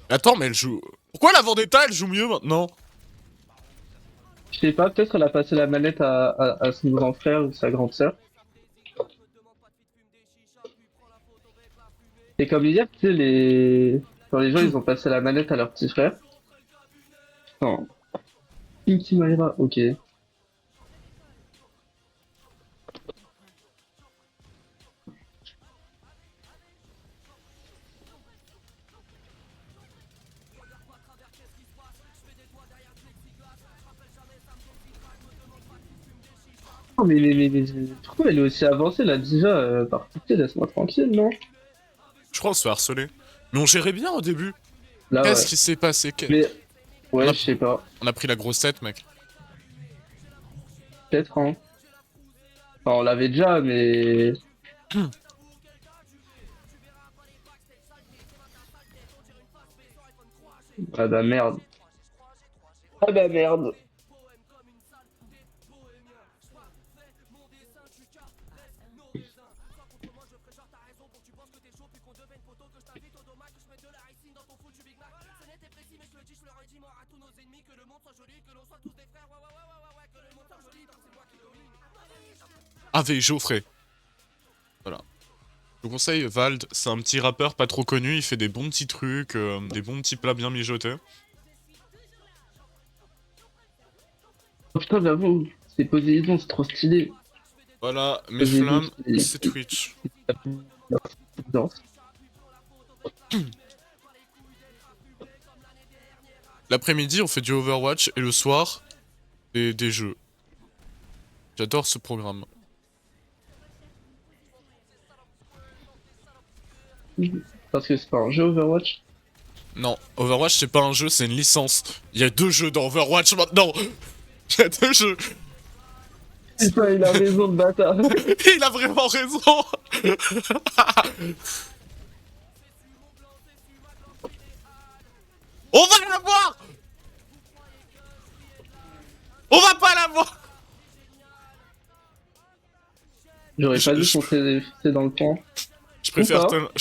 Attends, mais elle joue... Pourquoi la Vendetta, elle joue mieux maintenant? Je sais pas, peut-être elle a passé la manette à son grand frère ou sa grande sœur. C'est comme hier, tu sais, quand les gens ils ont passé la manette à leur petit frère. Non. Pinky Maïra, ok. Oh, pourquoi elle est aussi avancée là déjà par pitié, laisse-moi tranquille, non? Je crois qu'on se fait harceler. Mais on gérait bien au début. Là, Qu'est-ce ouais. qui s'est passé? Mais, ouais, On a- je sais pas. On a pris la grossette, mec. Peut-être, hein. Enfin, on l'avait déjà, mais. Ah bah merde. Ah bah merde. Avec Geoffrey. Voilà. Je vous conseille, Vald, c'est un petit rappeur pas trop connu, il fait des bons petits trucs, des bons petits plats bien mijotés. Oh putain, j'avoue, c'est Poséidon, c'est trop stylé. Voilà, mes Poséidon, flammes, c'est- c'est Twitch. Non. L'après-midi, on fait du Overwatch, et le soir, des jeux. J'adore ce programme. Parce que c'est pas un jeu Overwatch. Non, Overwatch, c'est pas un jeu, c'est une licence. Il y a 2 jeux dans Overwatch maintenant. Il y a 2 jeux. Putain, il a raison, de bâtard. Il a vraiment raison. On va l'avoir. On va pas l'avoir. J'aurais Je- pas dû je- foncer dans le temps. Je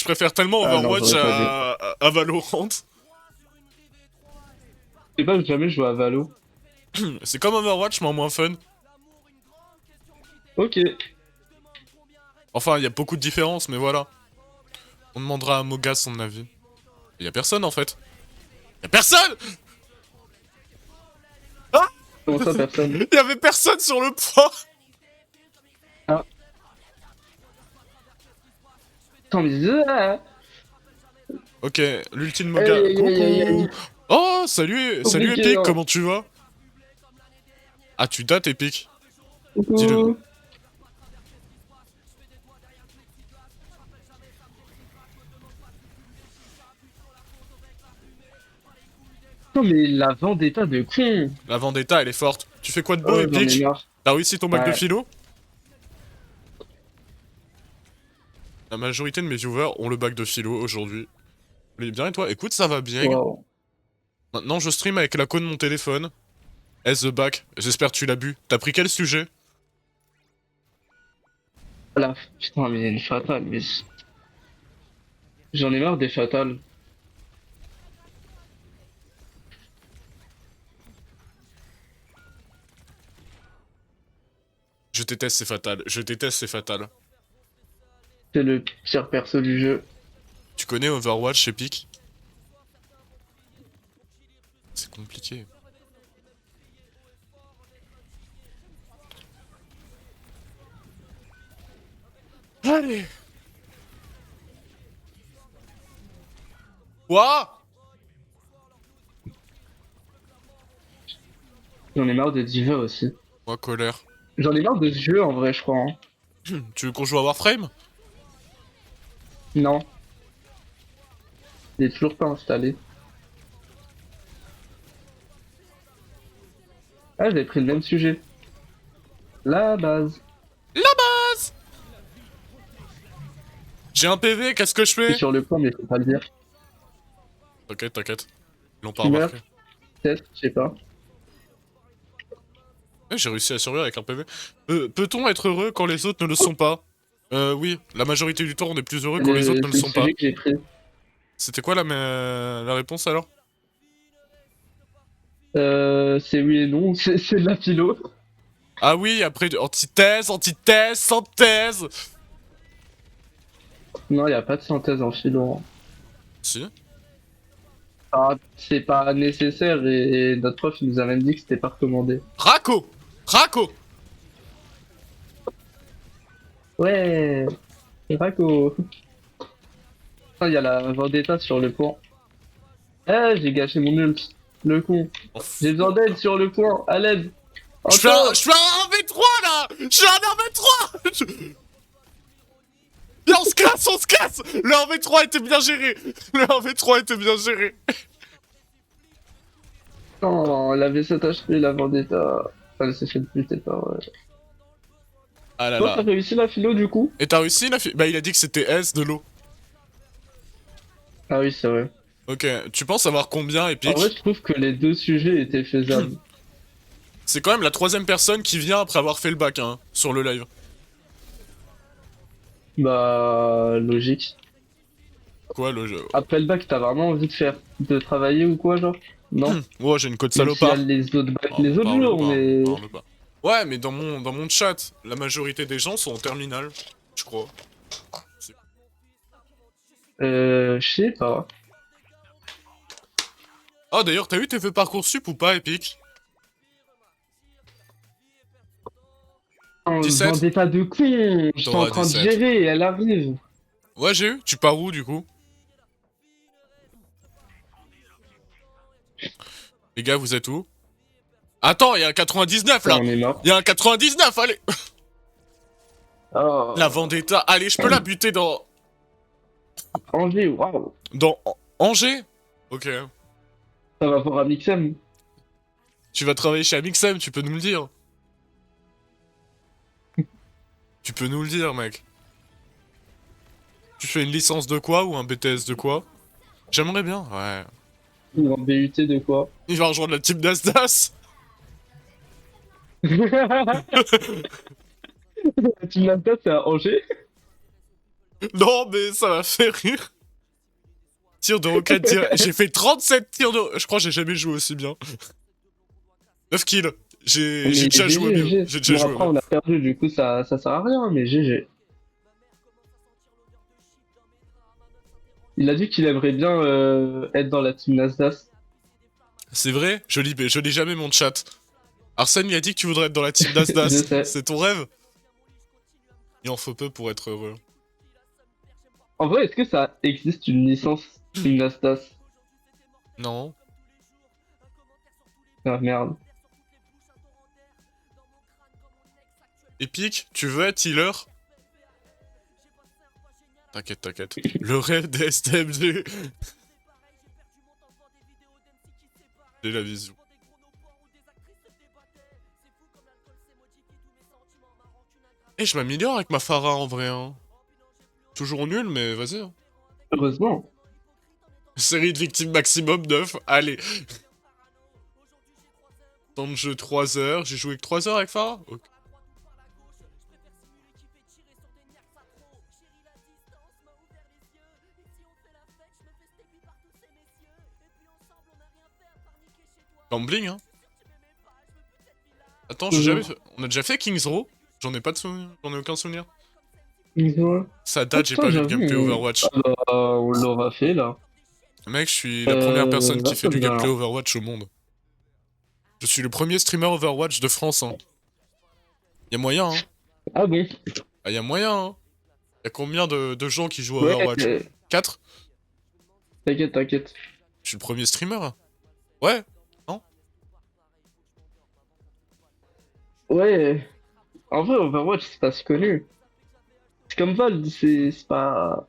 préfère tellement Ah non, Overwatch j'aurais pas à Valorant. Je sais pas, j'ai jamais joué à Valo. C'est comme Overwatch, mais en moins fun. Ok. Enfin, il y a beaucoup de différences, mais voilà. On demandera à Moga son avis. Il y a personne en fait. Y a personne. Comment ça, personne? Il y avait personne sur le point. Attends, mais. Ok, l'ultime Moga. Aïe, aïe, aïe, aïe, aïe. Coucou. Oh, salut, salut Compliqué, Epic, hein. comment tu vas? Ah, tu dates Epic. Coucou. Dis-le. Non, mais la vendetta de con. La Vendetta, elle est forte. Tu fais quoi de beau, Oh, j'en ai Epic? marre. T'as réussi ton bac de Ouais. philo? La majorité de mes viewers ont le bac de philo aujourd'hui. Vous allez bien et toi? Écoute, ça va bien. Wow. Maintenant, je stream avec la cône de mon téléphone. S the back. J'espère que tu l'as bu. T'as pris quel sujet? Voilà. Putain, mais il y a une fatale, mais. J'en ai marre des fatales. Je déteste ces fatales. Je déteste ces fatales. C'est le pire perso du jeu. Tu connais Overwatch, Epic? C'est compliqué. Allez. Quoi? J'en ai marre de Diva aussi. Moi, colère. J'en ai marre de ce jeu en vrai, je crois. Hein. Tu veux qu'on joue à Warframe? Non. Il est toujours pas installé. Ah, j'avais pris le même sujet. La base. La base. J'ai un PV, qu'est-ce que je Je suis fais? sur le point, mais faut pas le dire. T'inquiète, t'inquiète. Ils l'ont pas Tu meurs. remarqué. Peut-être, je sais pas. Ouais, j'ai réussi à survivre avec un PV. Peut-on être heureux quand les autres ne le sont pas? Oui, la majorité du temps on est plus heureux quand les autres ne le C'est le sont pas. sujet que j'ai pris. C'était quoi la réponse alors? C'est oui et non, c'est de la philo. Ah oui, après antithèse, antithèse, synthèse. Non, y a pas de synthèse en philo. Si. Ah, c'est pas nécessaire et notre prof il nous a même dit que c'était pas recommandé. Raco! Raco! Ouais, Raco. Il y a la vendetta sur le point. Eh, j'ai gâché mon ult. Le con. J'ai besoin d'aide sur le point. À l'aide. Je fais Encore. un V3 là! Je suis un 1v3! Viens, on se casse, on se casse! Le 1v3 était bien géré! Le 1v3 était bien géré! Non, elle avait cet HP, la vendetta. Elle s'est fait buter par... Ah là Toi, là. t'as réussi la philo du coup? Et t'as réussi la Bah il a dit que c'était S de l'eau. Ah oui, c'est vrai. Ok, tu penses savoir combien, En Epic? vrai, je trouve que les deux sujets étaient faisables. C'est quand même la 3ème personne qui vient après avoir fait le bac, hein, sur le live. Bah, logique. Quoi, le jeu? Après le bac, t'as vraiment envie de faire, de travailler ou quoi, genre? Non? Oh, j'ai une cote Même s'il y a salopard. les autres bacs, Oh, les autres parle jours, pas, mais... parle pas. Ouais, mais dans mon chat, la majorité des gens sont en terminale, je crois. Je sais pas. Oh, d'ailleurs, t'as eu tes vœux Parcoursup ou pas, Epic? Oh, 17. vendetta de con! Je suis en T'auras train de 17. gérer, elle arrive. Ouais, j'ai eu. Tu pars où, du coup? Les gars, vous êtes où? Attends, il y a un 99, là! On est mort. Il y a un 99, allez! Oh. La vendetta. Allez, je peux la buter dans... Angers, waouh. Dans Angers? Ok. Ça va pour Amixem. Tu vas travailler chez Amixem, tu peux nous le dire. Tu peux nous le dire, mec. Tu fais une licence de quoi ou un BTS de quoi? J'aimerais bien, ouais. Ou en BUT de quoi? Il va rejoindre la team d'Asdas. Tu l'as pas, c'est à Angers? Non, mais ça m'a fait rire. Tir de roquette, j'ai fait 37 tirs de... Je crois que j'ai jamais joué aussi bien. 9 kills. J'ai déjà joué mieux. J'ai déjà joué Après, mieux. on a perdu, du coup, ça sert à rien, mais GG. Il a dit qu'il aimerait bien être dans la team Nasdaq. C'est vrai? Je lis jamais mon chat. Arsène, il a dit que tu voudrais être dans la team Je d'Asdas. sais. C'est ton rêve? Il en faut peu pour être heureux. En vrai, est-ce que ça existe une licence team Nasdaq? Non. Ah merde. Epic, tu veux être healer? T'inquiète, t'inquiète. Le rêve des STMG. J'ai la vision. Et je m'améliore avec ma Pharah en vrai, hein. Toujours nul, mais vas-y. Hein. Heureusement. Série de victimes maximum 9, allez. Temps de jeu 3 heures, j'ai joué que 3 heures avec Pharah? Ok. Gambling, hein. Attends, j'ai jamais fait... On a déjà fait King's Row? J'en ai pas de souvenir, j'en ai aucun souvenir. Ouais. Ça date, j'ai Putain, pas vu de j'avoue, gameplay Overwatch. Ah bah, on l'aura fait là. Mec, je suis la première personne qui là, fait ça du me vient, gameplay là. Overwatch au monde. Je suis le premier streamer Overwatch de France, hein. Y'a moyen, hein. Ah bon? Ah, y'a moyen, hein. Y'a combien de gens qui jouent à Ouais, Overwatch? 4? t'inquiète, t'inquiète. Je suis le premier streamer. Ouais. Ouais. En vrai, Overwatch, c'est pas si connu. C'est comme Valve, c'est pas...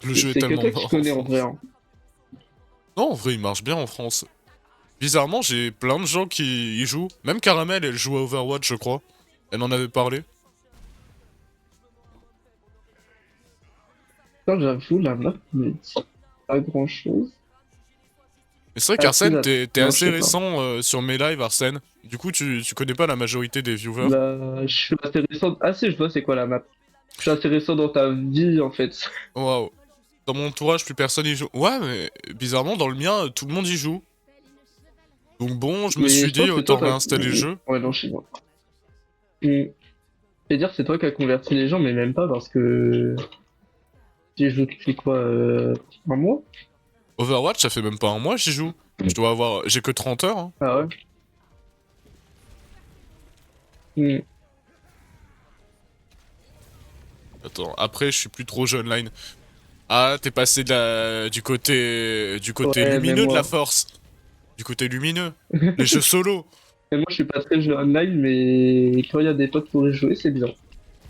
Le jeu est C'est que tellement toi qui mort. connais en vrai. Hein. Non, en vrai, il marche bien en France. Bizarrement, j'ai plein de gens qui y jouent. Même Caramel, elle joue à Overwatch, je crois. Elle en avait parlé. Putain, j'avoue, la map me dit pas grand chose. Mais c'est vrai Ah, qu'Arsène, Sinat. t'es Non, assez je sais pas. récent sur mes lives, Arsène. Du coup, tu connais pas la majorité des viewers. Bah, je suis assez récent. Ah si, je vois c'est quoi la map. Je suis assez récent dans ta vie en fait. Waouh. Dans mon entourage, plus personne y joue. Ouais, mais bizarrement, dans le mien, tout le monde y joue. Donc bon, je me Mais suis je dit, pense que toi autant t'as. réinstaller le jeu. Ouais, non, je sais pas. Et dire c'est toi qui as converti les gens, mais même pas parce que tu joues depuis quoi, un mois? Overwatch, ça fait même pas un mois que j'y joue. Je dois avoir... J'ai que 30 heures, hein. Ah ouais. Hmm. Attends, après, je suis plus trop jeune line. Ah, t'es passé du côté Ouais, mais lumineux de la moi. force. Du côté lumineux. Les jeux solo. Mais moi je suis pas très jeu online, mais quand il y a des potes pour y jouer, c'est bien.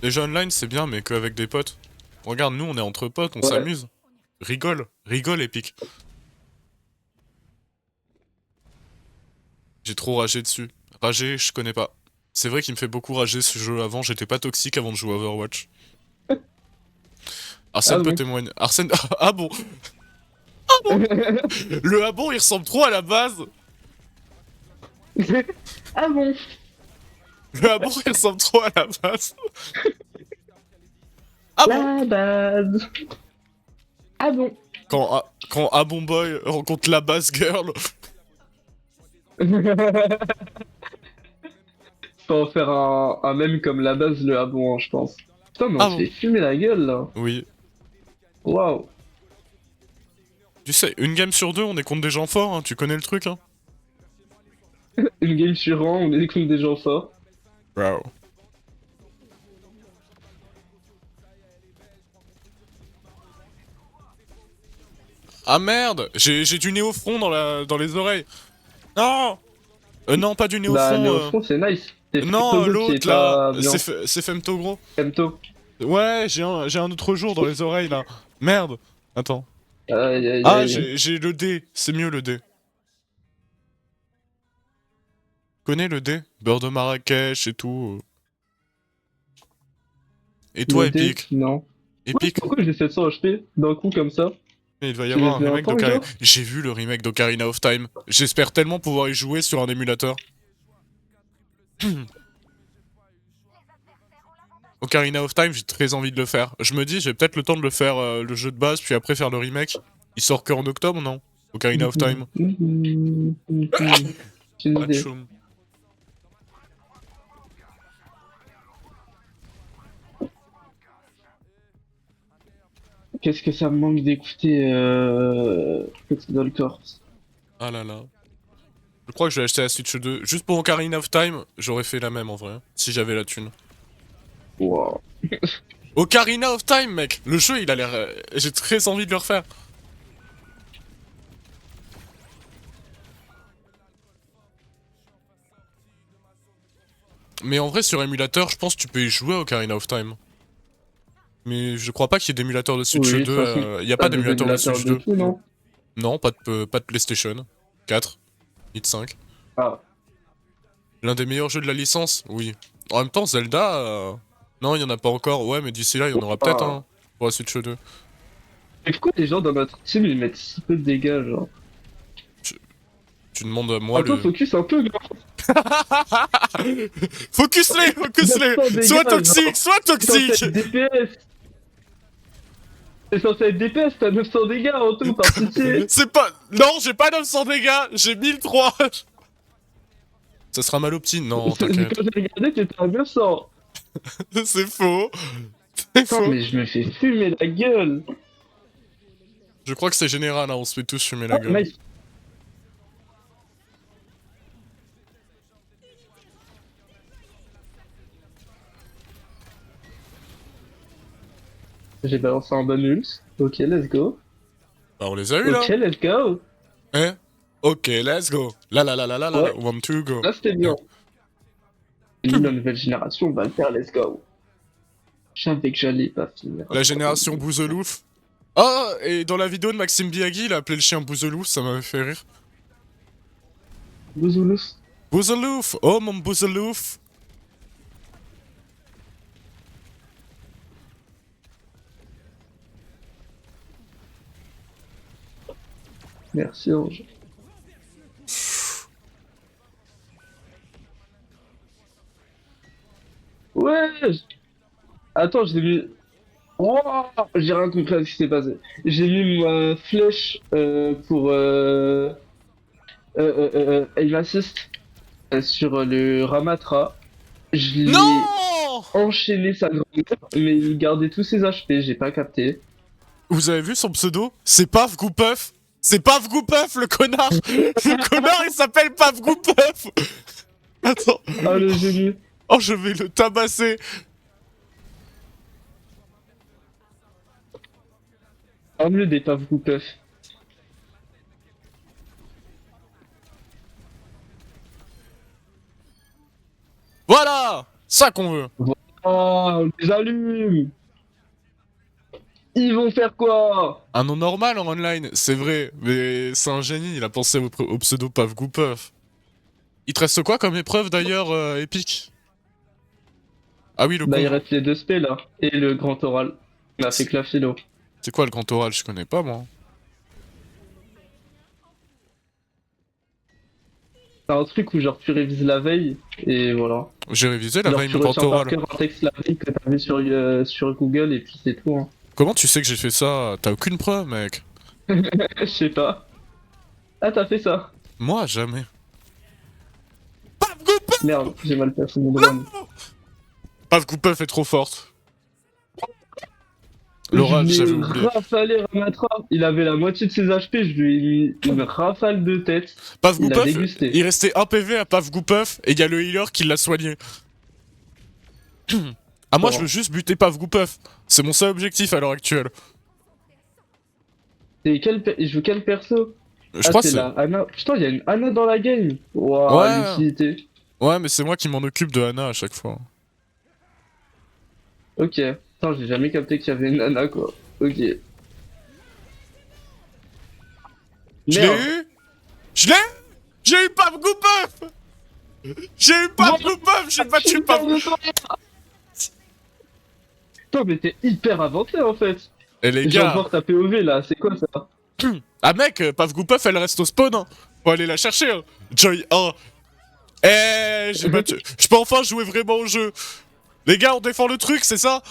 Les jeux online, c'est bien, mais qu'avec des potes. Regarde, nous, on est entre potes, on Ouais. s'amuse. Rigole, rigole, Epic. J'ai trop ragé dessus. Rager, je connais pas. C'est vrai qu'il me fait beaucoup rager ce jeu avant, j'étais pas toxique avant de jouer à Overwatch. Ah Arsène peut bon. témoigner. Arsène... Ah bon. Le ah bon, il ressemble trop à la base. Ah bon. Le ah bon, il ressemble trop à la base. Ah bon. La base. Ah bon. Quand ah bon boy rencontre la base girl. Faut en faire un mème comme la base, le ah bon, hein, je pense. Putain, mais on Ah se bon. fait fumer la gueule là. Oui. Waouh. Tu sais, une game sur deux, on est contre des gens forts, hein, tu connais le truc, hein. Une game sur un, on est contre des gens forts. Wow. Ah merde, j'ai du nez au front dans les oreilles. Non. Non, pas du nez au Bah, front. Néophron, c'est nice. C'est Non, Togo qui est l'autre là, pas bien. c'est Femto gros. Femto. Ouais, j'ai un autre jour dans les oreilles là. Merde. Attends. Aïe aïe Ah, aïe. j'ai le D. C'est mieux le D. Connais le D? Beurre de Marrakech et tout. Et toi, Le dé, Epic? non. Ouais, Epic? pourquoi j'ai 700 HP d'un coup comme ça? Il va y Tu avoir laisses un bien remake entendre, d'Ocarina. genre? J'ai vu le remake d'Ocarina of Time. J'espère tellement pouvoir y jouer sur un émulateur. Ocarina of Time, j'ai très envie de le faire. Je me dis, j'ai peut-être le temps de le faire le jeu de base, puis après faire le remake. Il sort que en octobre, non? Ocarina of Time. C'est une idée. Patchoum. Qu'est-ce que ça me manque d'écouter Petit Dolcort. Ah là là. Je crois que je vais acheter la Switch 2. Juste pour Ocarina of Time, j'aurais fait la même en vrai. Si j'avais la thune. Wow. Ocarina of Time, mec! Le jeu, il a l'air. J'ai très envie de le refaire. Mais en vrai, sur émulateur, je pense que tu peux y jouer à Ocarina of Time. Mais je crois pas qu'il y ait d'émulateur de Switch Oui, de 2. toute façon, Il y a pas des d'émulateur de émulateurs Switch de 2. tout, non? Non, pas de PlayStation 4, ni de 5. Ah. L'un des meilleurs jeux de la licence, oui. En même temps, Zelda. Non, il y en a pas encore. Ouais, mais d'ici là, il y en aura peut-être un pour la Switch 2. Et pourquoi les gens dans notre team ils mettent si peu de dégâts, genre? Tu demandes à moi Un peu le. focus un peu, non? Focus-les, focus-les! 900 dégâts, Sois toxique, genre. sois C'est censé toxique! être DPS! C'est censé être DPS, t'as 900 dégâts en tout, par pitié! C'est pas. Non, j'ai pas 900 dégâts, j'ai 1003! Ça sera mal au petit, non, t'inquiète. Quand j'ai regardé, t'étais à 900! C'est faux! C'est Putain, faux! mais je me fais fumer la gueule! Je crois que c'est général, hein, on se fait tous fumer la Ah, gueule. nice. J'ai balancé un bon ult. Ok, let's go. Bah, on les a eu là! Ok, let's go. Hein? Ok, let's go! La la la la la la, Ouais. one to go! Là, c'était bien. Et nous, la nouvelle génération, on va le faire, let's go. Je savais que j'allais pas finir. La génération Bouzelouf. Ah, et dans la vidéo de Maxime Biagui, il a appelé le chien Bouzelouf, ça m'avait fait rire. Bouzoulous. Bouzelouf! Oh mon Bouzelouf! Merci, Ange. Attends, j'ai mis. Oh, j'ai rien compris à ce qui s'est passé. J'ai mis ma flèche pour aim assist sur le Ramatra. Je l'ai Non! enchaîné sa grandeur, mais il gardait tous ses HP, j'ai pas capté. Vous avez vu son pseudo? C'est Paf Goupeuf. C'est Paf Goupeuf, le connard. Le connard, il s'appelle Paf Goupeuf. Attends. Ah le génie. Oh, je vais le tabasser. En mieux des Paf Goupeuf. Voilà, ça qu'on veut. Oh, on les allume. Ils vont faire quoi? Un nom normal en online, c'est vrai, mais c'est un génie, il a pensé au pseudo Paf Goupeuf. Il te reste quoi comme épreuve d'ailleurs, épique? Ah oui, le Bah il con. reste les deux spells là, et le grand oral. On a fait que la philo. C'est quoi le grand oral? Je connais pas moi. C'est un truc où genre tu révises la veille, et voilà. J'ai révisé la Genre veille tu mon grand retiens par oral. cœur un texte la veille que t'as vu sur Google, et puis c'est tout hein. Comment tu sais que j'ai fait ça? T'as aucune preuve, mec. Je sais pas. Ah t'as fait ça? Moi, jamais. Paf Goupeuf! Merde, j'ai mal placé mon drone. Paf Goupeuf est trop forte. L'oral, Je j'avais l'ai oublié. rafalé Ramatra, il avait la moitié de ses HP, je lui ai mis une rafale de tête. Paf Il a Goupeuf, dégusté. il restait un PV à Paf Goupeuf et il y a le healer qui l'a soigné. Ah, moi, Bon. je veux juste buter Paf Goupeuf. C'est mon seul objectif à l'heure actuelle. Et je joue quel perso? Je crois que c'est c'est. la Anna. Putain, il y a une Anna dans la game. Waouh, Ouais. l'utilité. Ouais, mais c'est moi qui m'en occupe de Anna à chaque fois. Ok. Putain, j'ai jamais capté qu'il y avait une Anna quoi. Ok. Je l'ai eu? Je l'ai? J'ai eu Paf Goupeuf! J'ai eu Paf Goupeuf! J'ai battu Paf. Putain, mais t'es hyper avancé en fait. Et les Je viens de gars. voir ta POV là, c'est quoi ça? Ah, mec, Paf Goupeuf, elle reste au spawn. Hein. Faut aller la chercher. Hein. Joy 1. Eh, j'ai battu. Je peux enfin jouer vraiment au jeu. Les gars, on défend le truc, c'est ça?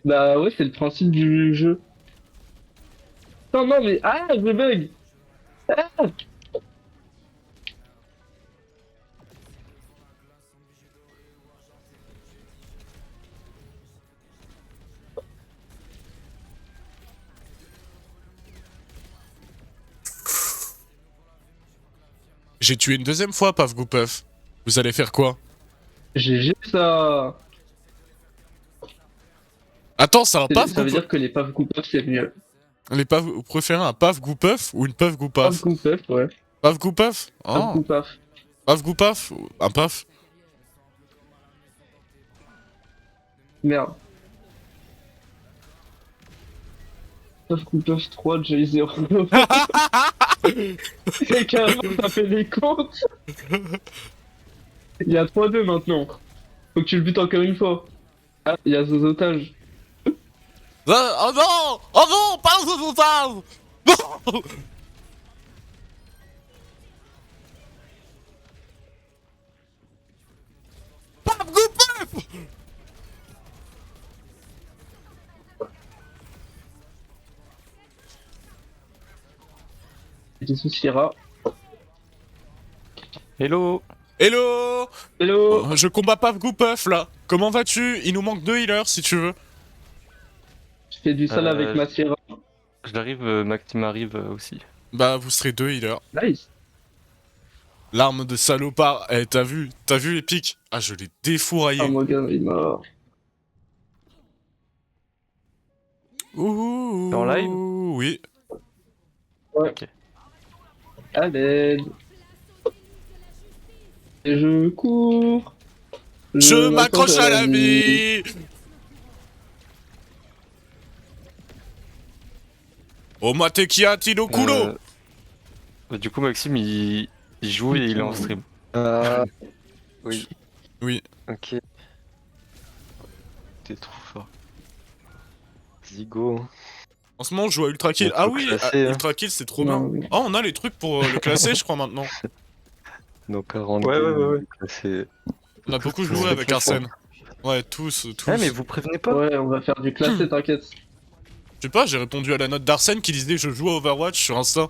Bah ouais, c'est le principe du jeu. Non, non, mais. Ah, je bug! Ah. J'ai tué une deuxième fois, Paf Goupeuf. Vous allez faire quoi? GG ça! Attends, c'est un Paf Ça veut Goupeuf. dire que les paf Goupeuf c'est mieux. Vous préférez un Paf Goupeuf ou une Paf Paf Goupaf? Goupeuf, ouais. Paf Goupaf? Paf Oh, Goupaf. Paf Goupaf? Un Paf? Merde. Paf Goupeuf 3, J0. C'est carrément, ça fait les comptes! Il y a 3-2 maintenant. Faut que tu le butes encore une fois. Ah, il y a Zozotage. Oh non! Oh non! Pas le sauvetage! Non! Paf Goupeuf! Des soucis rats. Hello. Hello! Hello! Je combats Paf Goupeuf là. Comment vas-tu? Il nous manque 2 healers si tu veux. Je fais du sale avec ma Sierra. J'arrive, Maxime arrive aussi. Bah, vous serez 2 healers. Nice! L'arme de salopard. Eh, t'as vu? T'as vu Epic? Ah, je l'ai défouraillé. Ah, mon gars, il est mort. Ouh. T'es en live? Oui. Ouais. Ok. À l'aide. Et je cours. Je m'accroche à la vie. Oh Matekia Tino Kulo. Du coup, Maxime, il joue et il est en stream. Oui. Oui. Ok. T'es trop fort. Zigo. En ce moment, je joue à Ultra Kill. Faut Ah oui, classer, hein. Ultra Kill, c'est trop Non, bien. oui. Oh, on a les trucs pour le classer, je crois, maintenant. Nos 40 Ouais, games, ouais, ouais. c'est... On a beaucoup Tous, joué tous, avec tous. Arsène. Ouais, tous. Ouais, mais vous prévenez pas. Ouais, on va faire du classé, t'inquiète. Je sais pas, j'ai répondu à la note d'Arsène qui disait je joue à Overwatch sur Insta.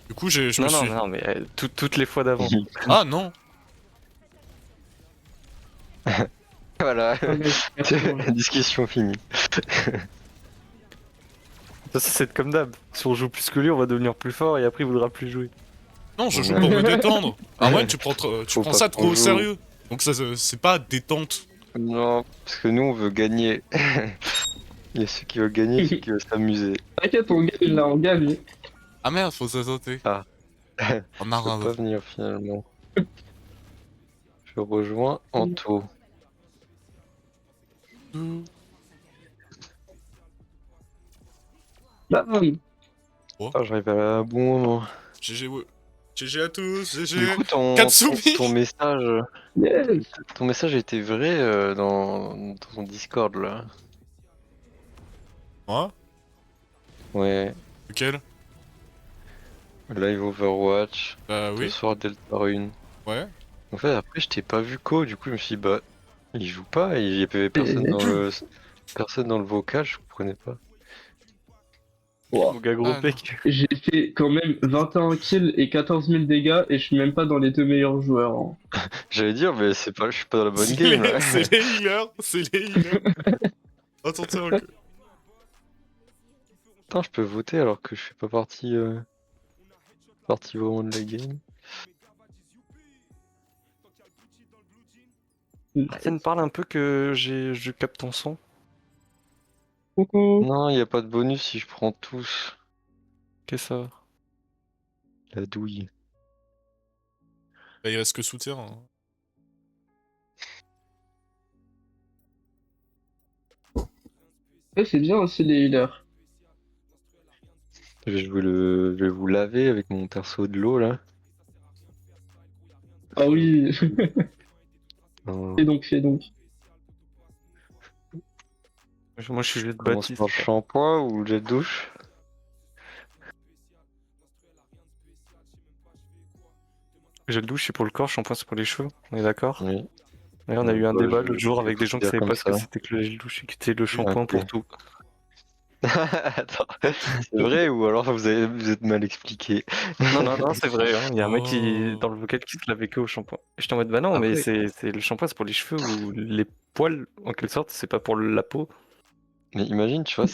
Du coup, je me Non, non, suis... non, mais toutes les fois d'avant. Ah non. Voilà, Ah, mec, perso, discussion finie. Ça, c'est comme d'hab. Si on joue plus que lui, on va devenir plus fort et après, il voudra plus jouer. Non, je joue pour me détendre. Arwen, tu Faut prends pas ça qu'on trop au joue. sérieux. Donc ça, c'est pas détente. Non, parce que nous, on veut gagner. Il y a ceux qui veulent gagner et ceux qui veulent s'amuser. T'inquiète, on gagne là, on gagne. Ah merde, faut se sauter. Ah. On a Je peux rien pas venir finalement. Je rejoins Anto. Bah, Ah, j'arrive à la bon moment. GG, ouais. GG à tous, Du GG. coup, ton Katsumi. message, yes. ton message était vrai dans ton Discord là. Moi Ouais. Lequel Live Overwatch. Bah Ce oui. soir Delta Rune. Ouais. En fait, après, je t'ai pas vu Co. Du coup, je me suis dit, bah, il joue pas. Il y avait personne dans le vocal. Je comprenais pas. Wow. Mon gars, gros Ah, pec. J'ai fait quand même 21 kills et 14 000 dégâts et je suis même pas dans les 2 meilleurs joueurs. Hein. J'allais dire, mais c'est pas, je suis pas dans la bonne C'est game là. c'est les healers, c'est les healers. Attends, Attends, je peux voter alors que je fais pas partie vraiment de la game. Arsène, parle un peu que je capte ton son. Coucou. Non, y a pas de bonus si je prends tous. Qu'est-ce que ça? La douille. Bah, il reste que soutien. Hein. Ouais, c'est bien aussi les healers. Je vais vous laver avec mon perso de l'eau là. Ah oui, On fais donc. Moi, je suis juste commence Baptiste. par le shampoing ou le jet de douche. J'ai le douche, c'est pour le corps, shampoing, c'est pour les cheveux. On est d'accord? Oui. Ouais, on a eu un Bah, débat je- l'autre jour je avec des gens qui considère savaient comme pas ce que ça. c'était que le gel douche et que c'était le shampoing Ok. pour tout. Attends, c'est vrai ou alors vous êtes mal expliqué? Non, non, non, c'est vrai, hein. Il y a un mec qui, Oh. dans le vocal qui se lavait que au shampoing. Et j'étais en mode, bah non, mais Après- c'est le shampoing, c'est pour les cheveux ou les poils, en quelque sorte, c'est pas pour la peau. Mais imagine, tu vois,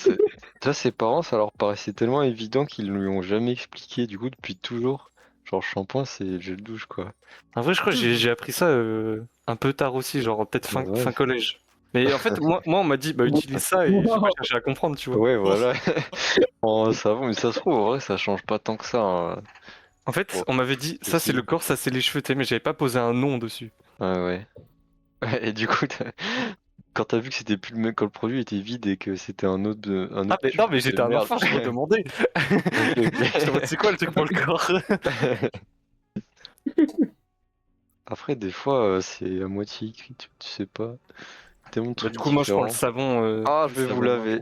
ses parents, ça leur paraissait tellement évident qu'ils lui ont jamais expliqué. Du coup, depuis toujours, genre shampoing, c'est le gel douche, quoi. En vrai, je crois que j'ai appris ça un peu tard aussi, genre peut-être fin, Ouais. fin collège. Mais en fait, moi on m'a dit, bah utilise ça et j'ai pas cherché à comprendre, tu vois. Ouais, voilà. En savon, mais ça se trouve, en vrai, ça change pas tant que ça. Hein. En fait, Bon, on m'avait dit, ça c'est possible. le corps, ça c'est les cheveux, tu sais, mais j'avais pas posé un nom dessus. Ouais. Ouais, et du coup, quand t'as vu que c'était plus le même, quand le produit était vide et que c'était un autre, Ah, mais tube non, mais de j'étais un merde. enfant, je me demandais. J'étais en mode, c'est quoi le truc pour le corps? Après, des fois, c'est à moitié écrit, tu sais pas. Tellement de Bah, trucs du coup, moi je prends le différents. savon. Ah, le je vais vous savon laver.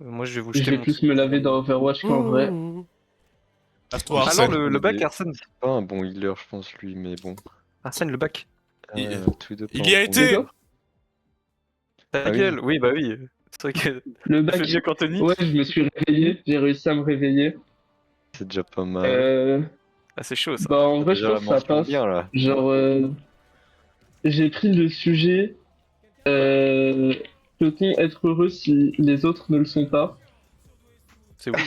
Moi je vais vous Je jeter vais mon. plus me laver dans Overwatch qu'en vrai. Ouh. Lave-toi, Ah non, Arsène. le bac, C'est Arsène. pas un bon healer, je pense, lui, mais bon. Arsène, le bac. Il- Tout dépend. Il y a été. D'accord. Ta Ah oui. gueule, oui, bah oui. C'est vrai que. Le Tu fais bac. mieux qu'Anthony. Ouais, je me suis réveillé, j'ai réussi à me réveiller. C'est déjà pas mal. Ah, c'est chaud ça. Bah en vrai, je Déjà la pense que ça mention passe. bien, là. Genre, j'ai pris le sujet. Peut-on être heureux si les autres ne le sont pas? C'est oui.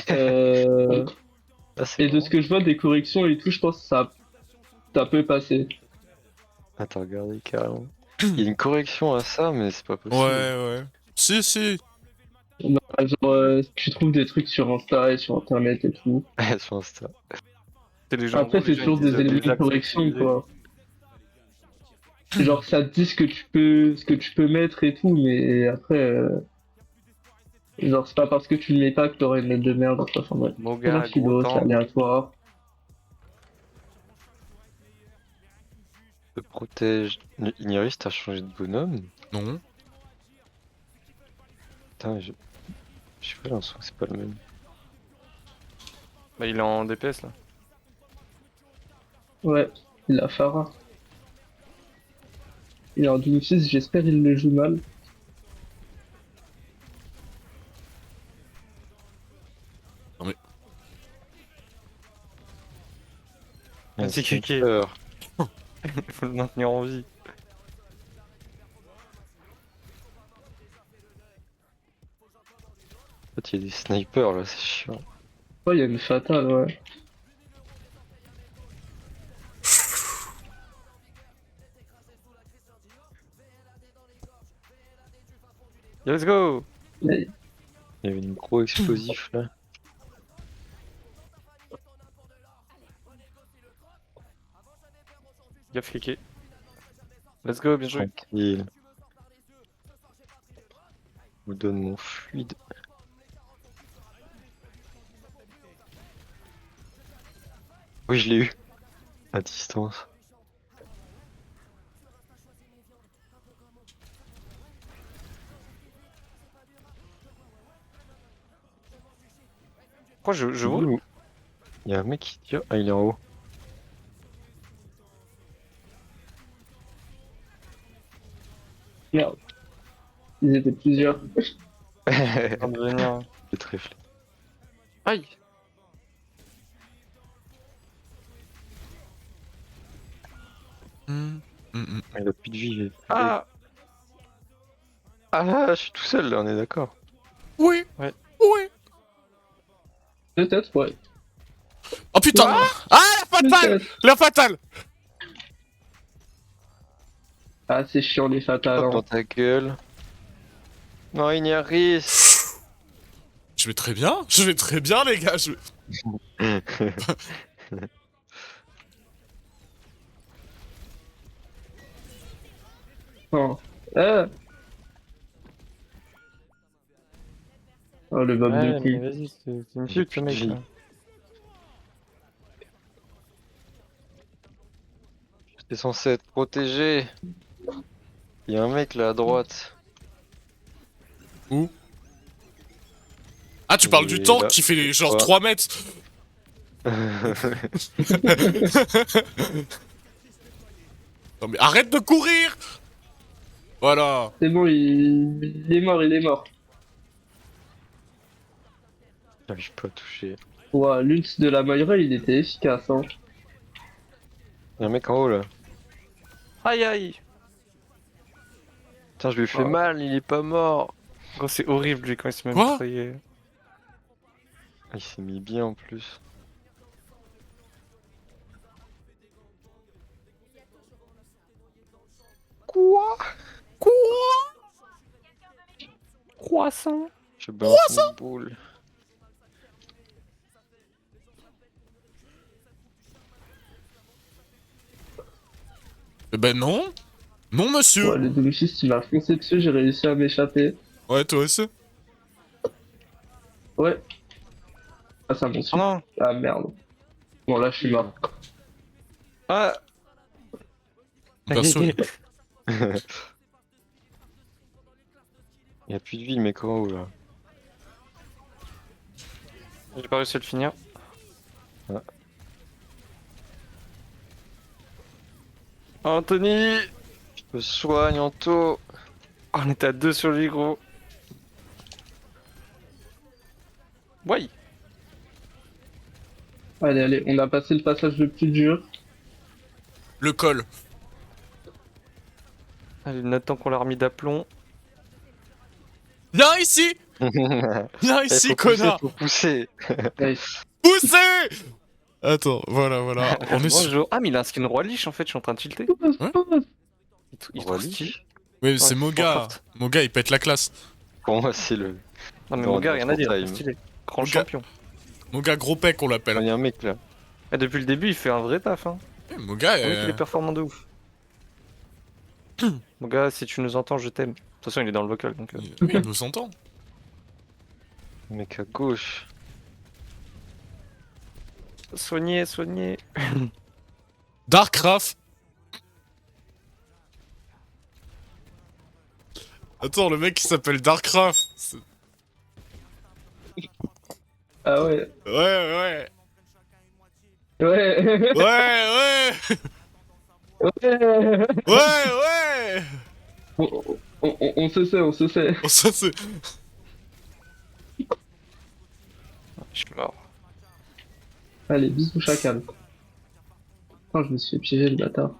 Ah, c'est Et de ce que je vois des corrections et tout, je pense que ça peut passer. Ah, t'as regardé carrément. Il y a une correction à ça, mais c'est pas possible. Ouais. Si. Bah, genre, tu trouves des trucs sur Insta et sur Internet et tout. Sur Insta. C'est les gens. Après, les c'est gens, toujours ils disent des éléments de axes correction, utilisés. quoi. Genre, ça te dit ce que tu peux mettre et tout, mais après, genre, c'est pas parce que tu le mets pas que t'auras une note de merde. Enfin, bref. C'est Moga, la philo, gros c'est temps. aléatoire. Te protège. Igniris, t'as changé de bonhomme? Non. Putain, je sais pas l'impression que c'est pas le même. Bah, il est en DPS là. Ouais, il a Pharah. Il a un Doomfist, j'espère il le joue mal. Un C'est Kiki. sniper. Il faut le maintenir en vie. En fait, il y a des snipers là, c'est chiant. Oh, il y a une fatale, ouais. Let's go. Mais- Il y avait une gros explosif là. Gaffe Kiki. Let's go, bien joué. Tranquille. Je vous donne mon fluide. Oui, je l'ai eu. À distance. Pourquoi je vois Ouh. Il y a un mec qui tire. Ah, il est en haut. Merde. Ils étaient plusieurs. en train de venir. C'est très flou. Aïe. Ah, il a plus de vie. Ah. Ah, je suis tout seul là, on est d'accord. Oui. Ouais. Oui. Peut-être, ouais. Oh putain. Ah, la fatale. Peut-être. La fatale. Ah, c'est chiant les fatales. Hop Hein. dans ta gueule. Non, Ignaris. Je vais très bien. Je vais très bien, les gars. Oh. Ah. Oh, le bob de Ouais, mais cul. vas-y, c'est une J'ai pute ce plus de mec. vie. là. J'étais censé être protégé. Il y a un mec là à droite. Où? Ah, tu parles Et du tank là, qui fait genre voilà. 3 mètres. Non mais arrête de courir. Voilà. C'est bon, il est mort, il est mort. J'arrive pas à toucher. Ouah, l'ult de la Moira, il était efficace. Hein. Il y a un mec en haut là. Aïe aïe. Tiens, je lui ai fait Oh. mal, il est pas mort. Gros, c'est horrible lui quand il se met Quoi mitrailler. Il s'est mis bien en plus. Quoi? Croissant. Je balance une boule. Eh ben non. Non, monsieur. Ouais, le Doomfist, il m'a foncé dessus, j'ai réussi à m'échapper. Ouais, toi aussi. Ouais. Ah, ça m'en Oh suit. non. Ah, merde. Bon, là, je suis mort. Ah. Perso, Il y a plus de vie le mec en haut là. J'ai pas réussi à le finir. Anthony. Je te soigne Anto. Oh, on était à 2 sur lui gros. Ouais. Allez, allez, on a passé le passage le plus dur. le col. Allez, Nathan qu'on l'a remis d'aplomb. Viens ici. Viens Eh, ici, faut connard. pousser, faut pousser. Nice. Poussez. Attends, voilà. On est sur... Bonjour. Ah, mais il a un skin roi liche en fait, je suis en train de tilter. Il est trop Roi stylé. Lich. Oui, c'est Ouais, Moga. Warcraft. Moga, il pète la classe. Pour moi, c'est le. Non, mais Dans mon gars, rien à dire, Time. trop stylé. Grand Moga. champion. Moga gros pec, on Il l'appelle. y a un mec là. Et depuis le début, il fait un vrai taf. Hein. Eh, Moga, On voit qu'il est performant de ouf. Mon gars, si tu nous entends, je t'aime. De toute façon, il est dans le vocal donc. oui, il nous entend. Un mec à gauche. Soignez, soignez. Darkraft. Attends, le mec il s'appelle Darkraft. Ah ouais. Ouais. Ouais. Ouais, Ouais. ouais. On se sait, on se sait. Oh, ça c'est... Je suis mort. Allez, bisous chacal. Putain, je me suis fait piéger le bâtard.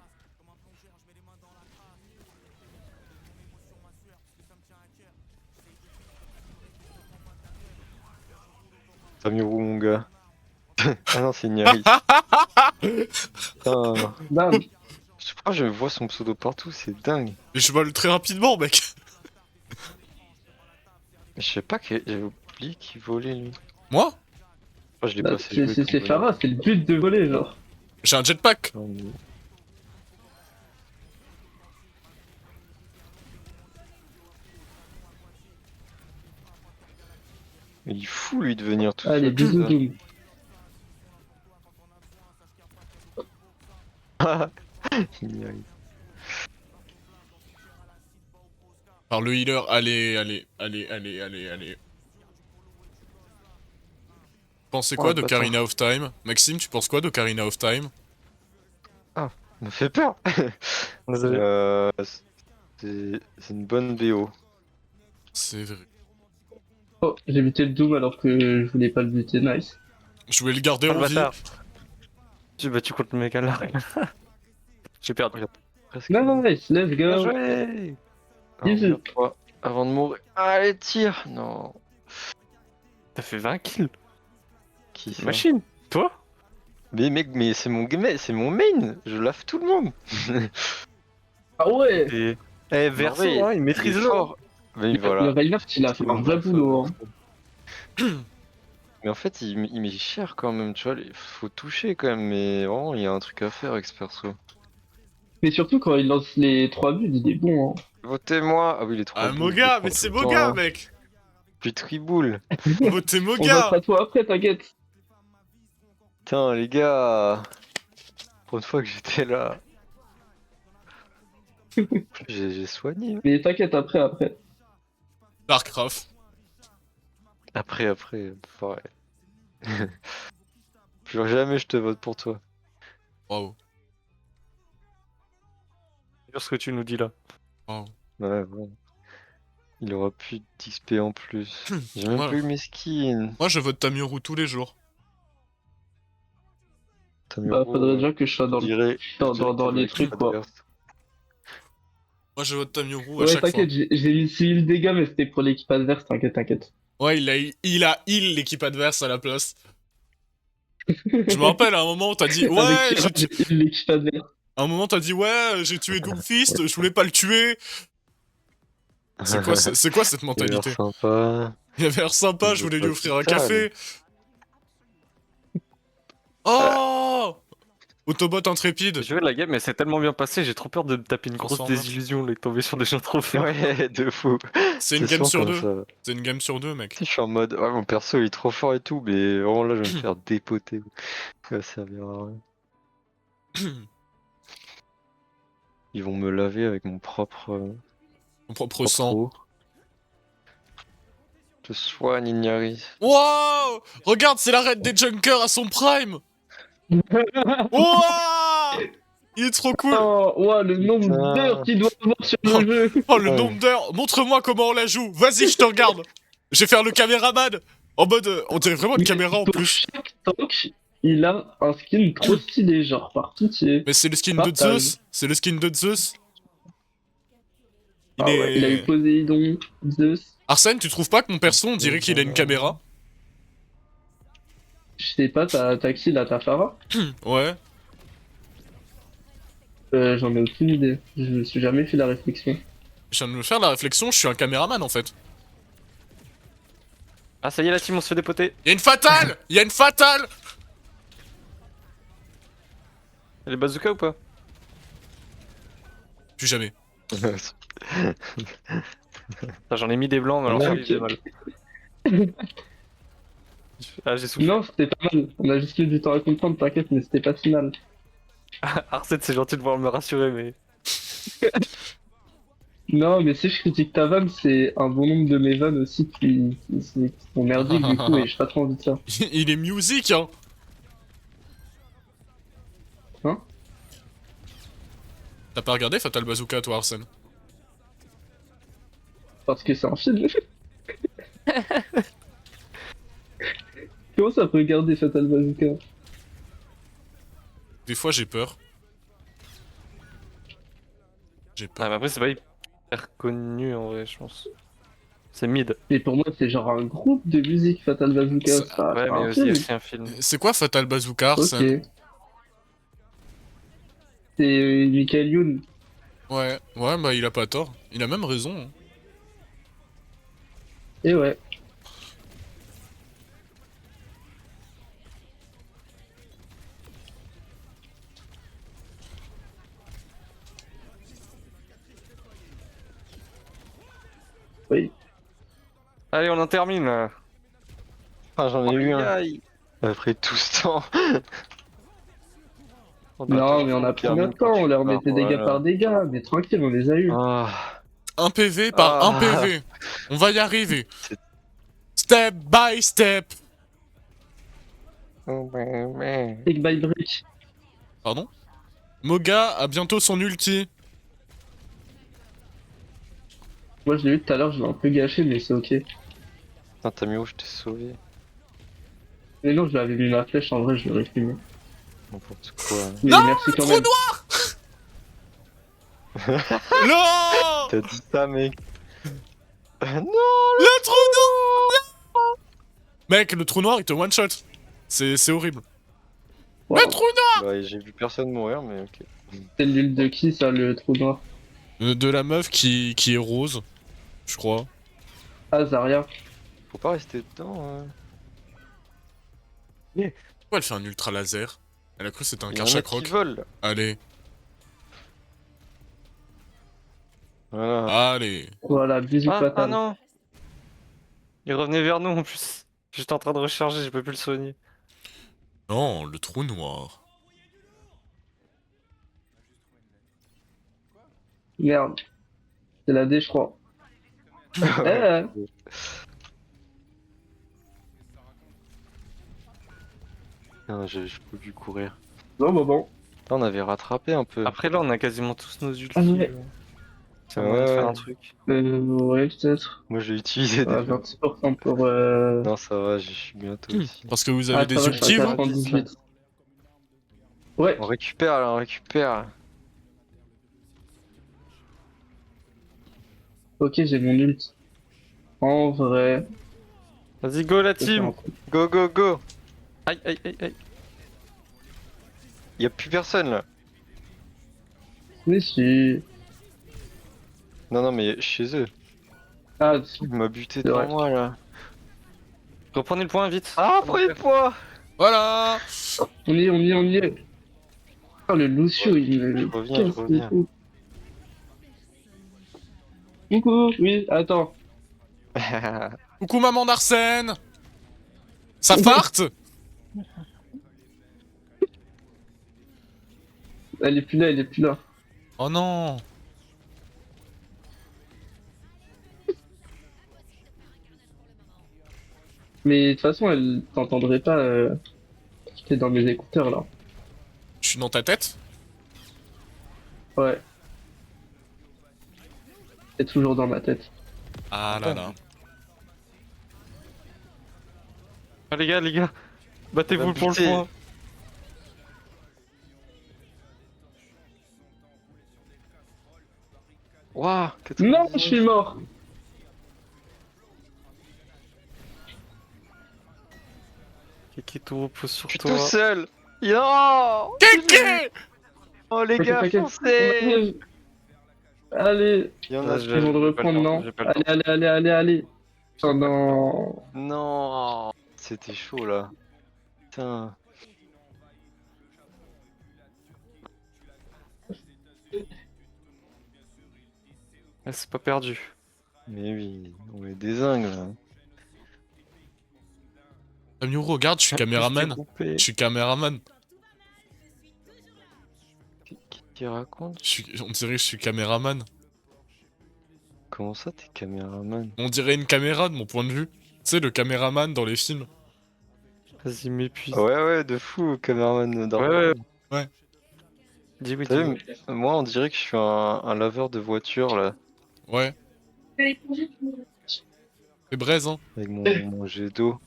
Tamuro, mon gars. Ah non, c'est Nyari. Putain. Bam. Je sais pas, je vois son pseudo partout, c'est dingue. Mais je vole très rapidement, mec. Je sais pas que j'avais oublié qu'il volait lui. Moi? Oh, je l'ai Bah, pas jouer c'est comme Farah, c'est le but de voler, genre. J'ai un jetpack. voleur. Il est fou lui de venir tout Allez, seul. bisous comme Doom. ça. Il y arrive. Par le healer, allez. Pensez quoi Ouais, de pas Karina of Time? Maxime, tu penses quoi de Karina of Time? Ça me fait peur. Désolé. C'est une bonne BO. C'est vrai. Oh, j'ai buté le Doom alors que je voulais pas le buter, nice. Je voulais le garder Oh, le en vie. bâtard. J'ai battu contre le mec à l'arrière. J'ai perdu. Presque. Nice, let's Bien go. joué. Easy. Avant de mourir. Allez, tire. Non. T'as fait 20 kills. Qui ça? Machine. Toi? Mais mec, mais c'est mon game, c'est mon main. Je lave tout le monde. Ah ouais. Et... Eh, Verso, Ouais, hein, il maîtrise il est le fort. Mais Le voilà. Reinhardt, il a fait un vrai boulot. Hein. Mais en fait, il met cher quand même, tu vois. Il faut toucher quand même, mais vraiment, il y a un truc à faire avec ce perso. Mais surtout quand il lance les 3 buts, il est bon. Hein. Votez-moi! Ah oui, les trois. Ah, boules, Moga, je mais les c'est prends tout le temps, Moga, là. mec. Puis triboule. Votez On Moga. votera toi après, t'inquiète. Putain, les gars. Pour une fois que j'étais là. J'ai soigné. Mais t'inquiète après. Starcraft. Après, ouais. Plus jamais je te vote pour toi. Waouh. sur ce que tu nous dis là. Waouh. Ouais, bon. Il aura plus d'XP en plus. J'ai même Voilà. plus mes skins. Moi, je vote Tamuru tous les jours. Bah, faudrait déjà que je sois dans, dans les trucs, quoi. Moi, je vote Tamuru à Ouais, chaque fois. t'inquiète, j'ai mis 6000 dégâts, mais c'était pour l'équipe adverse, t'inquiète. Ouais, il a heal l'équipe adverse à la place. Je me rappelle, à un moment, t'as dit, ouais, Avec j'ai j'ai l'équipe adverse. À un moment, t'as dit, ouais, j'ai tué Doomfist, je voulais pas le tuer. C'est quoi cette mentalité? Sympa. Il avait l'air sympa, je voulais lui offrir un café. Oh! Autobot intrépide. J'ai joué la game, mais c'est tellement bien passé, j'ai trop peur de me taper une grosse Transformers. désillusion et de tomber sur des gens trop forts. Ouais, de fou. C'est une game souvent sur comme deux. ça. C'est une game sur deux, mec. Je suis en mode, ouais, mon perso il est trop fort et tout, mais vraiment là je vais me faire dépoter. Ça servira à rien. Ils vont me laver avec mon propre, Mon propre sang. eau. Je te soigne, Ignari. Wow! Regarde, c'est l'arrêt des Junkers à son prime! Wow! Il est trop cool! Oh, ouais, le nombre Putain. d'heures qu'il doit avoir sur le jeu. Oh, le Ouais. nombre d'heures! Montre-moi comment on la joue! Vas-y, je te regarde! Je vais faire le caméraman! En mode, on dirait vraiment une caméra en Pour plus. chaque tank, il a un skin trop stylé, genre, par pitié. Mais c'est le skin de Partage. Zeus! C'est le skin de Zeus! Ah ouais, il a eu Poséidon, Zeus. Arsène, tu trouves pas que mon perso, on dirait qu'il a une caméra? Je sais pas, t'as qui là, t'as Farah? Ouais. J'en ai aucune idée. Je me suis jamais fait la réflexion. Je viens de me faire la réflexion, je suis un caméraman en fait. Ah, ça y est, la team, on se fait dépoter. Y'a une fatale! Y'a une fatale! Elle est bazooka ou pas? Plus jamais. Ah, j'en ai mis des blancs, mais alors Ouais, ça, ok. il fait mal. Ah, j'ai soufflé. Non, c'était pas mal. On a juste eu du temps à comprendre, t'inquiète, mais c'était pas si mal. Arsène, c'est gentil de pouvoir me rassurer, mais. Non, mais si je critique ta vanne, c'est un bon nombre de mes vannes aussi qui sont merdiques du coup, et j'ai pas trop envie de ça. Il est musique, hein! Hein? T'as pas regardé Fatal Bazooka, toi, Arsène? Parce que c'est un film. Comment ça peut regarder Fatal Bazooka? Des fois, j'ai peur. J'ai peur. Ah, mais après, c'est pas hyper connu en vrai, je pense. C'est mid. Mais pour moi, c'est genre un groupe de musique Fatal Bazooka. Ça- C'est pas Ouais, mais un aussi, il y a film. aussi un film. C'est quoi Fatal Bazooka, Arsène? Ok. C'est Michael Youn. Ouais, bah il a pas tort. Il a même raison. Hein. Et ouais. Oui. Allez, on en termine là. Ah, j'en ai eu un. Aïe. Après tout ce temps. Non, mais on a pris notre temps, on leur mettait dégâts Voilà. par dégâts, mais tranquille, on les a eu. Ah. Un PV par un Ah. PV. On va y arriver. C'est- Step by step. Brick by brick. Pardon? Moga a bientôt son ulti. Moi, je l'ai eu tout à l'heure, je l'ai un peu gâché, mais c'est ok. Putain, t'as mis où je t'ai sauvé? Mais non, je lui avais mis ma flèche, en vrai, je l'aurais filmé. N'importe quoi. Mais Non, merci quand trou même. Non! T'as dit ça, mec. Non! Le trou noir! Mec, le trou noir, il te one-shot. C'est horrible. Wow. Le trou noir! Bah, j'ai vu personne mourir, mais ok. C'est l'huile de qui, ça, le trou noir? De la meuf qui est rose, je crois. Ah, Zarya. Faut pas rester dedans. Pourquoi elle fait un ultra laser? Elle a cru que c'était un Il y en a karchak qui rock. volent. Là. Allez, Voilà. allez. Voilà, bisous Ah fatal. non. Il revenait vers nous en plus. J'étais en train de recharger, je peux plus le soigner. Non, le trou noir. Merde. C'est la D, je crois. Eh, Non, je peux plus courir. non, bah bon. Là, on avait rattrapé un peu. Après là, on a quasiment tous nos ultis. Ah ouais. Ça va Ouais. faire un truc. Ouais, peut-être. Moi, je l'ai utilisé des Ah, fois. 20% pour. Non, ça va, j'y suis bientôt aussi. Parce que vous avez Ah, des ça va, je suis ultis, à vous 98. Ouais. On récupère, là, on récupère. Ok, j'ai mon ult. En vrai. Vas-y, go la je vais faire un team. truc. Go, go, go! Aïe, aïe, aïe, aïe. Y'a plus personne, là. Mais si. Non, mais chez eux. Ah, Il m'a buté C'est devant vrai. moi, là. Reprenez le point vite. Ah, prenez le poids! Voilà! on y est, on y est, on y est. Oh, le Lucio, il me. Je reviens, je reviens. Coucou, oui, attends. Coucou maman d'Arsène! Ça farte? Elle est plus là, elle est plus là. Oh non! Mais de toute façon, elle t'entendrait pas. T'es dans mes écouteurs là. Je suis dans ta tête? Ouais. C'est toujours dans ma tête. Ah là là. Ah, les gars. Battez-vous pour le buté. point. Waouh! Non, je suis mort. Qui tout repose sur Je suis toi. tout seul! Non! Kéké! Oh, les gars, T'inquiète, foncez! Allez, Il y en Ah, a je- ils vont le j'ai pas le reprendre, temps, non? j'ai pas le temps. Allez. Oh non. Non! C'était chaud, là. Putain. Ah, c'est pas perdu. Mais oui, on est des zingues, là. Amiro, regarde, je suis caméraman. Je suis caméraman. Qui raconte? On dirait que je suis caméraman. Comment ça, t'es caméraman? On dirait une caméra de mon point de vue. Tu sais, le caméraman dans les films. Vas-y, m'épuise. Ouais, de fou, caméraman Ouais. Dis oui, T'as dis vu, moi on dirait que je suis un laveur de voiture là, Ouais, c'est braise, hein. avec mon jet d'eau.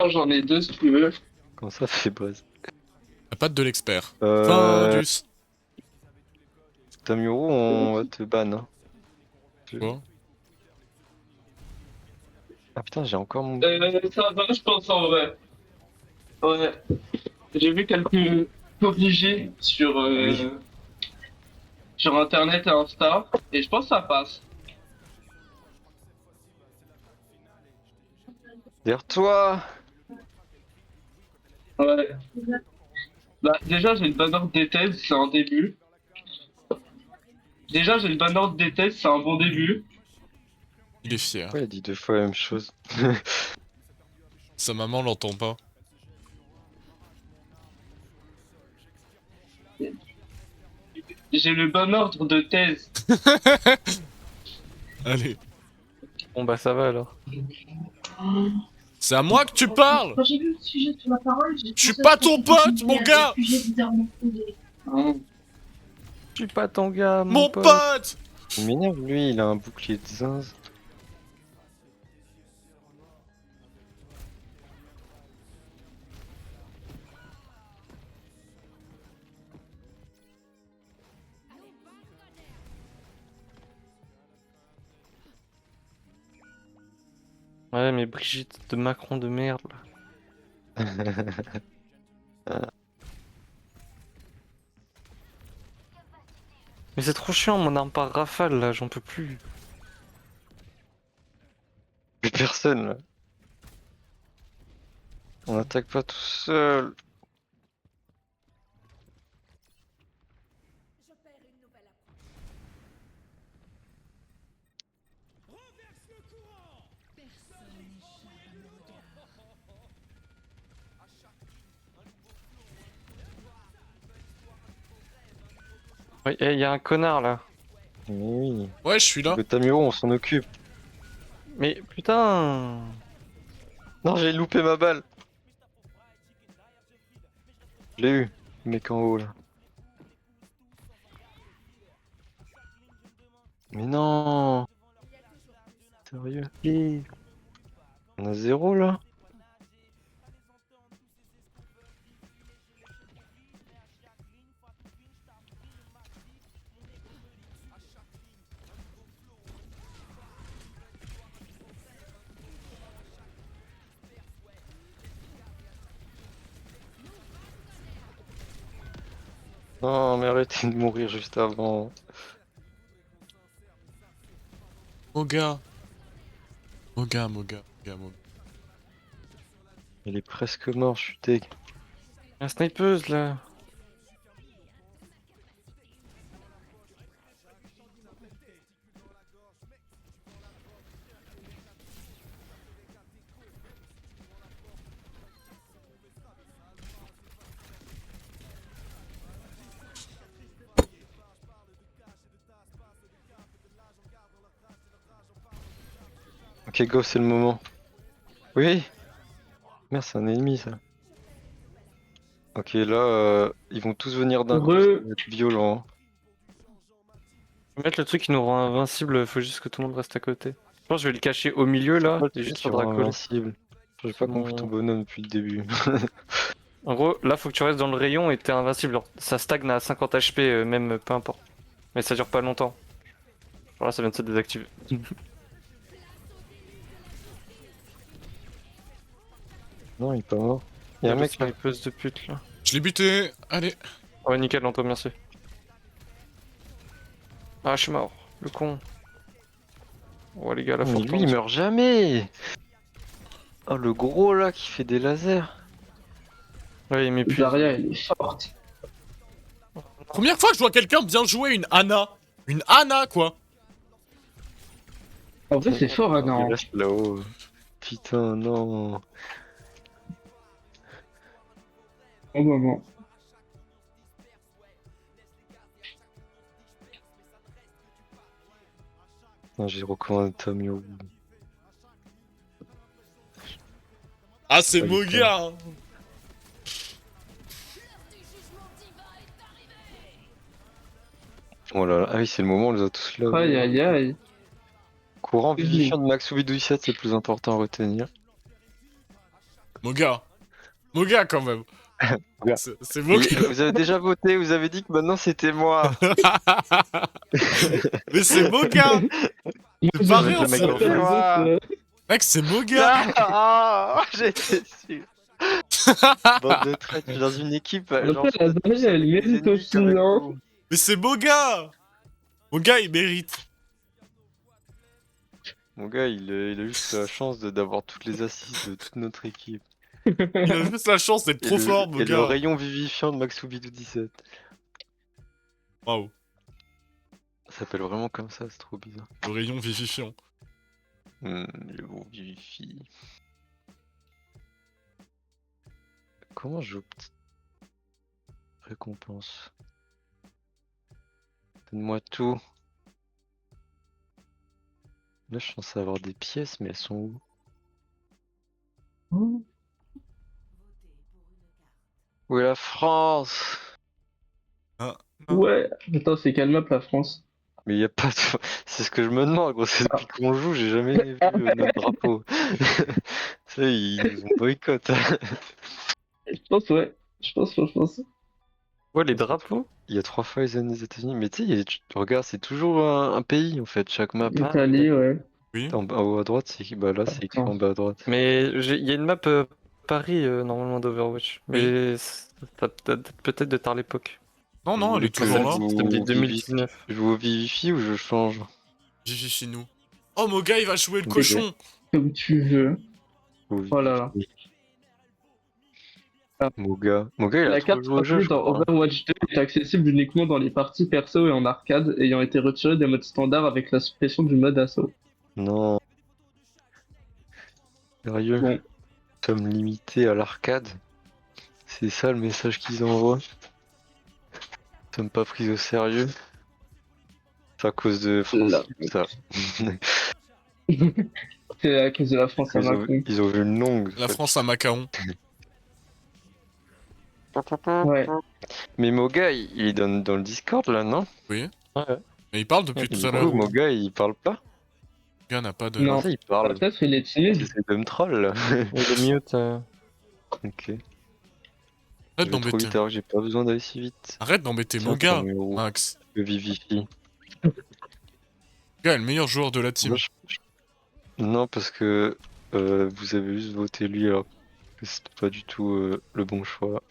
J'en ai deux si tu veux. Comment ça fait braise? La patte de l'expert. Euh. Findus. Tamuro, on va te ban. Hein. Quoi? Ah putain, j'ai encore mon. Ça va, je pense en vrai. Ouais. J'ai vu quelques corrigés Oui. sur internet et Insta, et je pense que ça passe. Derrière toi! Ouais. Bah, déjà, j'ai une bonne ordre des thèses, c'est un début. Déjà, j'ai une bonne ordre des thèses, c'est un bon début. Il est fier. Pourquoi il a dit 2 fois la même chose? Sa maman l'entend pas. J'ai le bon ordre de thèse. Allez. Bon bah ça va alors. C'est à moi que tu parles! Quand j'ai vu le sujet sur la parole, j'ai Je suis pensé pas à ce ton que pote, tu mon disais, gars! un sujet bizarrement fondé. Je suis pas ton gars, Mon pote. pote! Il m'énerve, lui, il a un bouclier de zinz. Ouais, mais Brigitte de Macron de merde là. Mais c'est trop chiant, mon arme par rafale là, j'en peux plus. Plus personne là. On attaque pas tout seul. Ouais, y a un connard là. Mais oui. Ouais, je suis là. Le Tamuro, on s'en occupe. Mais putain. Non, j'ai loupé ma balle. Je l'ai eu, le mec en haut là. Mais non. Sérieux? On a 0 là? Non, mais arrêtez de mourir juste avant. Moga. Moga, Moga, Moga, Moga. Il est presque mort, je suis deg. La snipeuse là. Ok, go, c'est le moment. Oui. Merde, c'est un ennemi ça. Ok, là, ils vont tous venir d'un coup, ça va être violent. Hein. Je vais mettre le truc qui nous rend invincible, faut juste que tout le monde reste à côté. Je pense que je vais le cacher au milieu là, Pourquoi et le juste truc faudra rend coller. invincible? J'ai pas compris ton bonhomme depuis le début. En gros, là faut que tu restes dans le rayon et t'es invincible. Genre, ça stagne à 50 HP, même peu importe. Mais ça dure pas longtemps. Genre là ça vient de se désactiver. Non, il est pas mort. Il y a un mec là. snipeuse de pute là. Je l'ai buté. Allez. Ouais, nickel, Anto, merci. Ah, je suis mort, le con. Ouais, les gars, la Mais fortune. lui, il meurt jamais. Oh, le gros là qui fait des lasers. Ouais, il m'épuise. Daria, elle est forte. Première fois que je vois quelqu'un bien jouer une Ana. Une Ana, quoi. En vrai, c'est fort, hein, Il non. reste là-haut. Putain, non. Au moment. Non, j'ai recommandé Tamio. Ah, c'est Pas du Moga, hein. Oh là là, ah oui, c'est le moment, on les a tous là. Aïe aïe aïe. Courant vivifiant de Maxoubi 17, c'est le plus important à retenir. Moga. Moga quand même. Moga. C'est Et Moga. vous avez déjà voté, vous avez dit que maintenant c'était moi. Mais c'est Moga. C'est pas rien, mec ça. en fait. Mec, c'est Moga. Ah, j'étais sûr. Bande de traîtres, je suis dans une équipe. Genre, Après, la Zari, elle mérite aussi, non? Mais c'est Moga. Moga, il mérite. Mon gars, il a juste la chance d'avoir toutes les assises de toute notre équipe. Il a juste la chance d'être trop fort, Et le Moga. rayon vivifiant de Maxoubi 17. Waouh. Ça s'appelle vraiment comme ça, c'est trop bizarre. Le rayon vivifiant. Le mot vivifie. Comment je petite récompense? Donne-moi tout. Là, je suis censé avoir des pièces, mais elles sont où? Où est la France? Ouais. Attends, c'est quelle map la France? Mais y a pas de... C'est ce que je me demande, gros. C'est depuis qu'on joue, j'ai jamais vu notre drapeau. Tu sais, ils nous ont boycott. Je pense, ouais. Je pense. Ouais, les drapeaux. Il y a 3 fois les années des États-Unis, mais tu sais, regarde, c'est toujours un pays en fait, chaque map. Italie, ouais. Oui. En haut à droite, c'est écrit, bah là, c'est écrit en bas à droite. Mais il y a une map Paris normalement d'Overwatch. Mais ça date peut-être de tard l'époque. Non, non, elle est Que toujours là. je Ça me dit joue 2019. Je joue au Vivify ou je change? Vivifie nous. Oh, Moga, il va jouer le Ok. cochon. Comme tu veux. Au Oh là là. Vivify. Moga, il a La trop carte joué au jeu, contenue je dans crois. Overwatch 2 est accessible uniquement dans les parties perso et en arcade, ayant été retirée des modes standards avec la suppression du mode assaut. Non. Sérieux? Bon. Nous sommes limités à l'arcade? C'est ça le message qu'ils envoient? Nous sommes pas pris au sérieux? C'est à cause de Là. France, ça. C'est à cause de la France à Macron. Ils ont vu le nom. La France à Macaron. Ouais. Mais Moga, il est dans le Discord là, non? Oui. Ouais. Mais il parle depuis Et tout du à coup, l'heure. Moga, il parle pas? Moga n'a pas de. Non. Ça, il parle. Peut-être il est timide. J'essaie de me troll là. Il est mute. Ok. Arrête Je vais trop d'embêter. vite alors que j'ai pas besoin d'aller si vite. Arrête d'embêter Tiens, Moga, ton numéro. Max. Le Vivify. Moga est le meilleur joueur de la team. Moi, Non, parce que vous avez juste voté lui alors que c'était pas du tout le bon choix.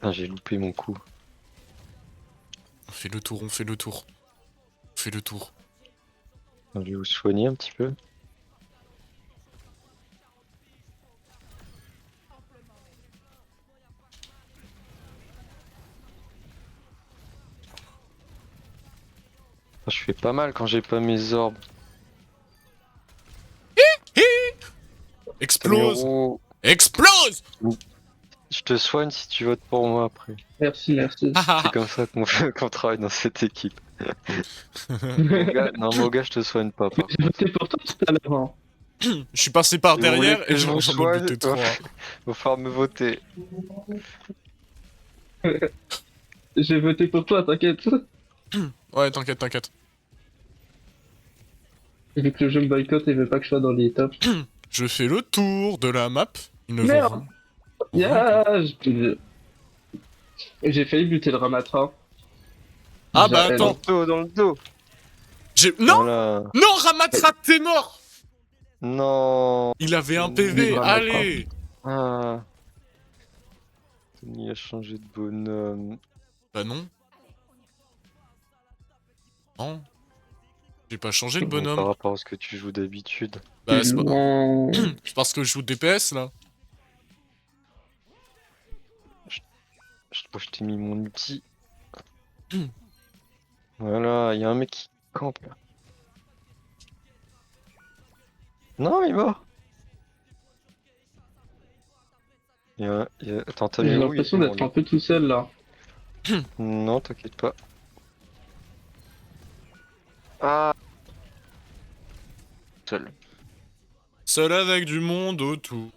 Ah, j'ai loupé mon coup. On fait le tour, on fait le tour. On fait le tour. Je vais vous soigner un petit peu. Je fais pas mal quand j'ai pas mes orbes. Explose! Numéro- Explose! Je te soigne si tu votes pour moi après. Merci. C'est comme ça qu'on travaille dans cette équipe. Moga, non, Moga, je te soigne pas. Par J'ai voté pour toi tout à l'heure. Hein. Je suis passé par Vous derrière voulez et que je j'en vous ai soigne buté 3. Va falloir me voter. J'ai voté pour toi, t'inquiète. Ouais, t'inquiète. Vu que le jeu me boycotte et veut pas que je sois dans les tops. Je fais le tour de la map. Il ne Merde. vaut J'ai failli buter le Ramatra. Ah bah J'ai- attends. Dans le dos. Non! Voilà. Non, Ramatra, t'es mort! Non. Il avait un PV, Ramatra. allez! Ah. Tony a changé de bonhomme. Bah non. Non. J'ai pas changé le Bon, bonhomme. par rapport à ce que tu joues d'habitude. Bah c'est pas... Non. c'est parce que je joue DPS là. Je crois que je t'ai mis mon outil. Voilà, il y a un mec qui campe là. Non, il est mort. Attends, t'as J'ai mis où l'impression il est d'être mort, un peu tout seul là. lui Non, t'inquiète pas. Ah. Seul. Seul avec du monde autour.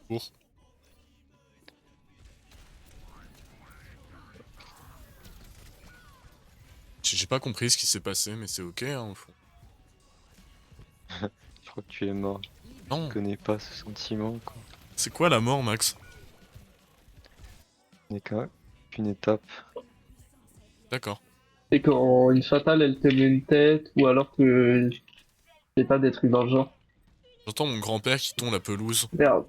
J'ai pas compris ce qui s'est passé, mais c'est ok, hein, au fond. Je crois que tu es mort. Non, Je connais pas ce sentiment, quoi. c'est quoi la mort, Max? Ce n'est qu'une étape. D'accord. Et quand une fatale elle te met une tête, ou alors que c'est pas des trucs dans le genre. J'entends mon grand-père qui tombe la pelouse. Merde.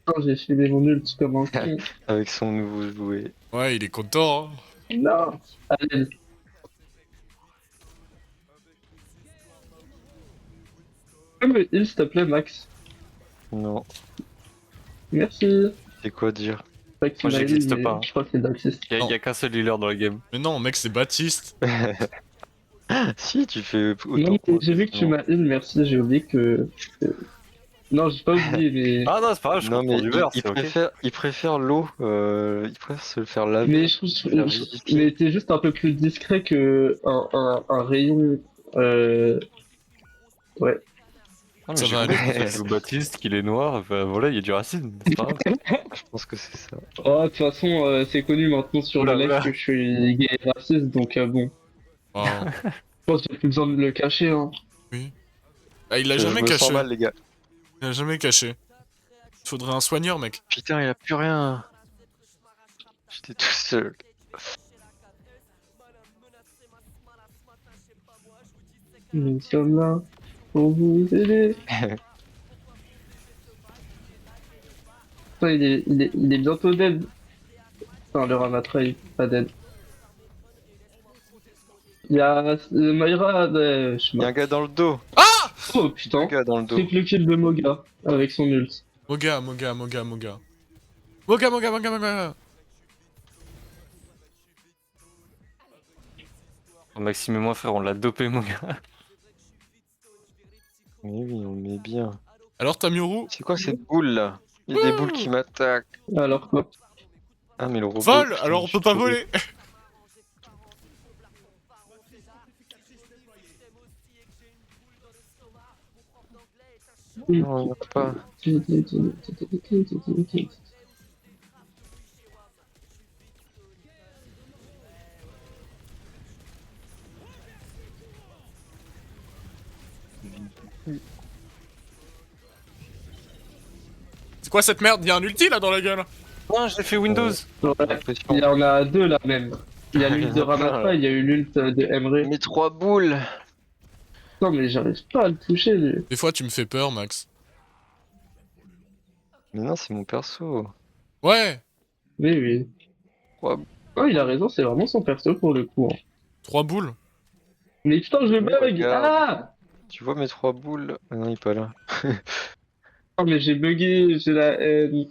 Putain, j'ai filé mon ult comme un con. Avec son nouveau jouet. Ouais, il est content, hein. Non. Allez. Me heal s'il te plaît Max. Non. Merci. C'est quoi dire? Pas que tu Moi, m'as j'existe heal, mais pas, hein. Je crois que c'est Baptiste. Y a, Non. y a qu'un seul healer dans la game. Mais non, mec, c'est Baptiste. Si, tu fais autant Non, que moi, j'ai vu que tu quasiment. m'as heal, merci, j'ai oublié que- Non, j'ai pas oublié, mais... Ah non, c'est pas grave, je Non, compte mais pour du beurre, il c'est ok. préfère l'eau. Il préfère se le faire laver. Mais je trouve... Faire visiter. Mais t'es juste un peu plus discret que un rayon... Ouais. Ah, mais Ça j'ai va compris aller. que c'est Blue Baptiste, qu'il est noir, enfin, voilà, il y a du racisme, c'est pas grave. Je pense que c'est ça. Oh, de toute façon, c'est connu maintenant sur Oula, le live oula. que je suis gay et raciste, donc bon... Oh. Je pense qu'il n'y a plus besoin de le cacher, hein. Ah, il l'a Je jamais me sens caché. mal, les gars. Il l'a jamais caché. Faudrait un soigneur, mec. Putain, il a plus rien. J'étais tout seul. Nous sommes là pour vous aider. Putain, il est bientôt dead. Enfin, le Ramatra, il est pas dead. Il y a Mayra, je sais Il y a pas. un gars dans le dos. Oh Un putain, gars dans le dos. triple kill de Moga avec son ult. Moga, Moga, Moga, Moga. Moga, Moga, Moga, Moga. Maxime et moi, frère, on l'a dopé, mon gars. Mais oui, on le met bien. Alors, Tamioru, C'est quoi cette boule là? Il y a des boules qui m'attaquent. Alors quoi? Ah, mais le robot. vole. putain, Alors, on je peut suis pas trop voler. bête. Non, il y en a pas. C'est quoi cette merde? Y'a un ulti là dans la gueule. Non, j'ai fait Windows. Ouais, J'ai l'impression. il y en a deux là même. Il y a Il y l'ult en de a plein, Ramatra, là. il y a eu l'ult de Emre. Mais 3 boules. Non mais j'arrive pas à le toucher lui. Des fois, tu me fais peur, Max. Mais non, c'est mon perso. Ouais. Oui, oui. Ouais. Oh, il a raison, c'est vraiment son perso pour le coup, hein. 3 boules. Mais putain, je Oui, bug! regarde. Ah! Tu vois mes 3 boules? Ah non, il est pas là. Oh, mais j'ai bugué, j'ai la haine.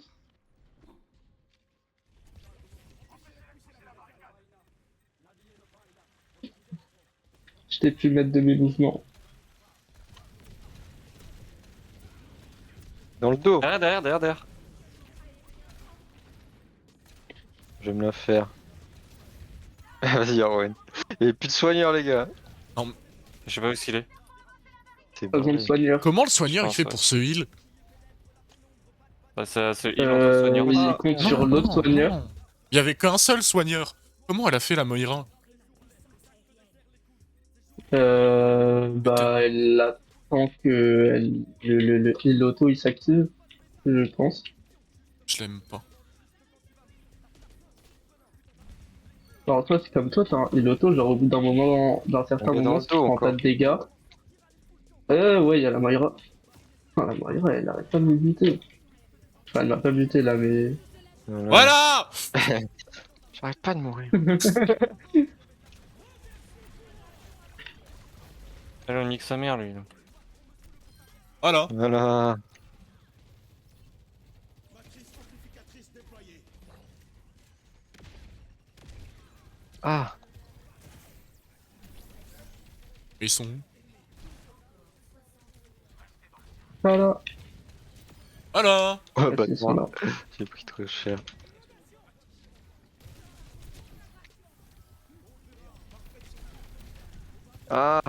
Je t'ai pu mettre de mes mouvements. Dans le dos. Derrière. Je vais me la faire. Vas-y, Arwen. Il y a plus de soigneurs, les gars. Je sais pas où est-ce qu'il est. C'est Pas besoin de barré. soigneur. Comment le soigneur il pense, fait ouais. pour ce heal? Bah, ça, il est en train de soigner Oui, aussi. il compte sur l'autre soigneur. non. Il y avait qu'un seul soigneur. Comment elle a fait la Moira? Bah, elle attend que le heal auto il s'active, je pense. Je l'aime pas. Alors, toi, c'est comme toi, t'as un heal auto, genre au bout d'un moment, d'un certain On est dans moment, le si tu dos prends encore. pas de dégâts. Ouais, il y a la Moira. Ah, la Moira, elle arrête pas de me buter. Enfin, elle m'a pas buté là, mais. Voilà. J'arrête pas de mourir. Elle on nique sa mère, lui. Voilà. Voilà. Ah, Ils sont où? Voilà. Voilà. ouais, bah Ils sont là. j'ai pris trop cher. Ah,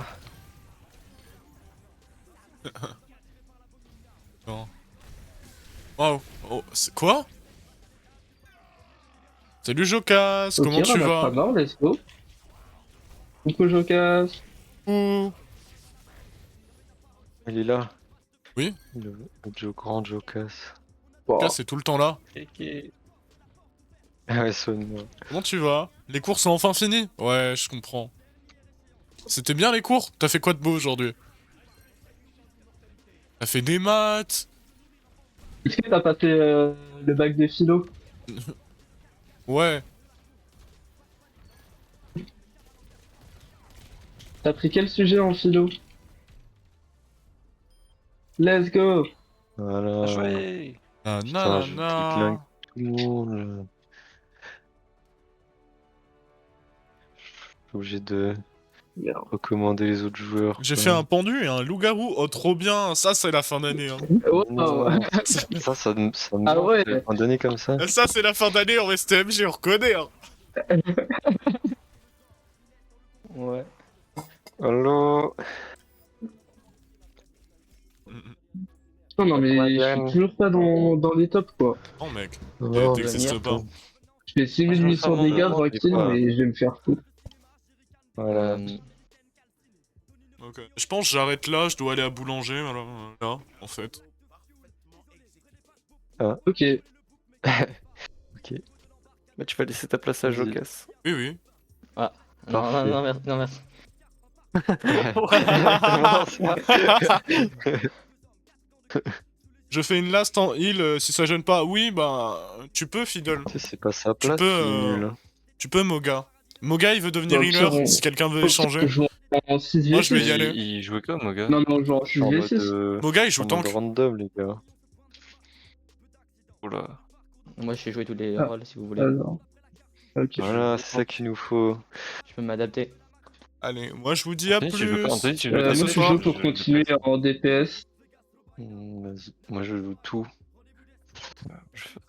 Non. Waouh. Oh, quoi? Salut Jokas, Ok, comment tu Ramatra vas? mort, let's go. Coucou Jokas. Ouh. Il est là. Oui. Le grand Jokas. Là, c'est tout le temps là. Ah ouais, sonne-moi. Comment tu vas? Les cours sont enfin finis? Ouais, je comprends. C'était bien les cours? T'as fait quoi de beau aujourd'hui? T'as fait des maths? Est-ce que t'as passé le bac de philo? Ouais. T'as pris quel sujet en philo? Let's go! Voilà. Ah, Putain, je nanana. déclingue tout le monde. Là. Je suis obligé de recommander les autres joueurs. J'ai quoi. fait un pendu et un loup-garou. Oh, trop bien. Ça, c'est la fin d'année. Hein. Oh. Non, ça me Ah manque ouais. de donner comme ça. Ça, c'est la fin d'année en STMG, on reconnaît. Hein. Ouais. Allo. Non, mais je Marianne. suis toujours pas dans les tops quoi. Non, mec. Oh, T'existes pas. Je fais 6800 Franchement, dégâts vraiment, tranquille, c'est pas- mais je vais me faire foutre. Voilà. Ok. Je pense que j'arrête là, je dois aller à boulanger, alors, là, en fait. Ok. Bah, tu vas laisser ta place à Vas-y. Jokas. Oui, oui. Parfait. Non, merci, non, merci. Je fais une last en heal, si ça gêne pas. Oui, bah, tu peux, Fiddle. Tu sais, c'est pas sa place, peux, il est nul. Hein. Tu peux, Moga. Moga, il veut devenir Bon, healer, on- si quelqu'un veut échanger. Je joue en 6 Moi, je vais V6. y aller. Il jouait comme, mon gars. Non, non, genre, je Je suis suis en V6. mode, Moga, il joue en mode tank. random, les gars. Oula. Moi, je sais jouer tous les Ah. rôles si vous voulez. Alors. Ok. Voilà, c'est ça qu'il nous faut. Je peux m'adapter. Allez, moi, je vous dis à Anthony, tu veux plus. pas- Anthony, tu veux À pas Moi, ce je suis soir. chaud pour continuer en DPS. Vas-y, moi je joue tout. Je fais-